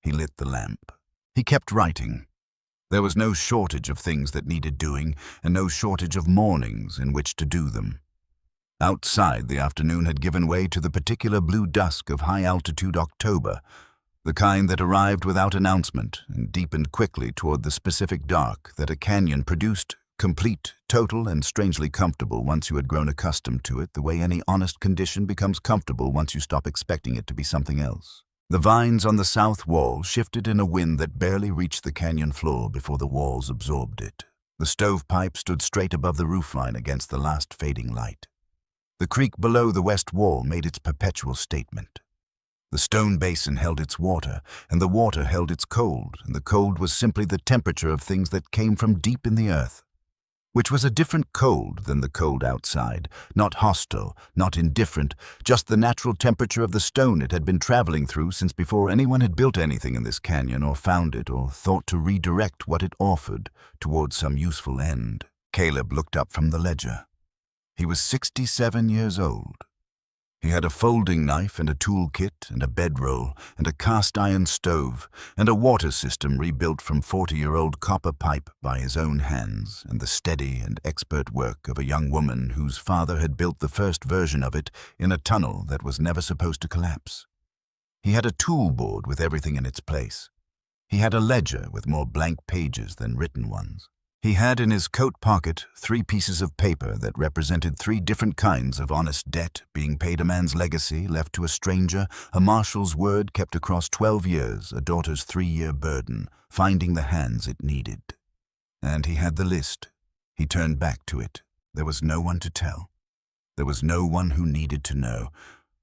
He lit the lamp. He kept writing. There was no shortage of things that needed doing, and no shortage of mornings in which to do them. Outside, the afternoon had given way to the particular blue dusk of high-altitude October, the kind that arrived without announcement and deepened quickly toward the specific dark that a canyon produced, complete, total, and strangely comfortable once you had grown accustomed to it, the way any honest condition becomes comfortable once you stop expecting it to be something else. The vines on the south wall shifted in a wind that barely reached the canyon floor before the walls absorbed it. The stovepipe stood straight above the roofline against the last fading light. The creek below the west wall made its perpetual statement. The stone basin held its water, and the water held its cold, and the cold was simply the temperature of things that came from deep in the earth, which was a different cold than the cold outside, not hostile, not indifferent, just the natural temperature of the stone it had been traveling through since before anyone had built anything in this canyon or found it or thought to redirect what it offered towards some useful end. Caleb looked up from the ledger. He was 67 years old. He had a folding knife and a tool kit and a bedroll and a cast-iron stove and a water system rebuilt from 40-year-old copper pipe by his own hands and the steady and expert work of a young woman whose father had built the first version of it in a tunnel that was never supposed to collapse. He had a tool board with everything in its place. He had a ledger with more blank pages than written ones. He had in his coat pocket 3 pieces of paper that represented 3 different kinds of honest debt being paid, a man's legacy left to a stranger, a marshal's word kept across 12 years, a daughter's 3-year burden, finding the hands it needed. And he had the list. He turned back to it. There was no one to tell. There was no one who needed to know.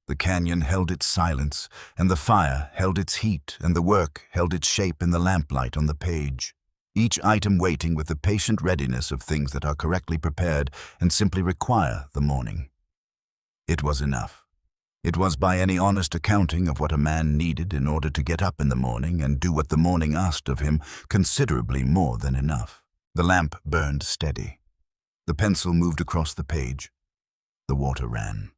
The canyon held its silence, and the fire held its heat, and the work held its shape in the lamplight on the page. Each item waiting with the patient readiness of things that are correctly prepared and simply require the morning. It was enough. It was, by any honest accounting of what a man needed in order to get up in the morning and do what the morning asked of him, considerably more than enough. The lamp burned steady. The pencil moved across the page. The water ran.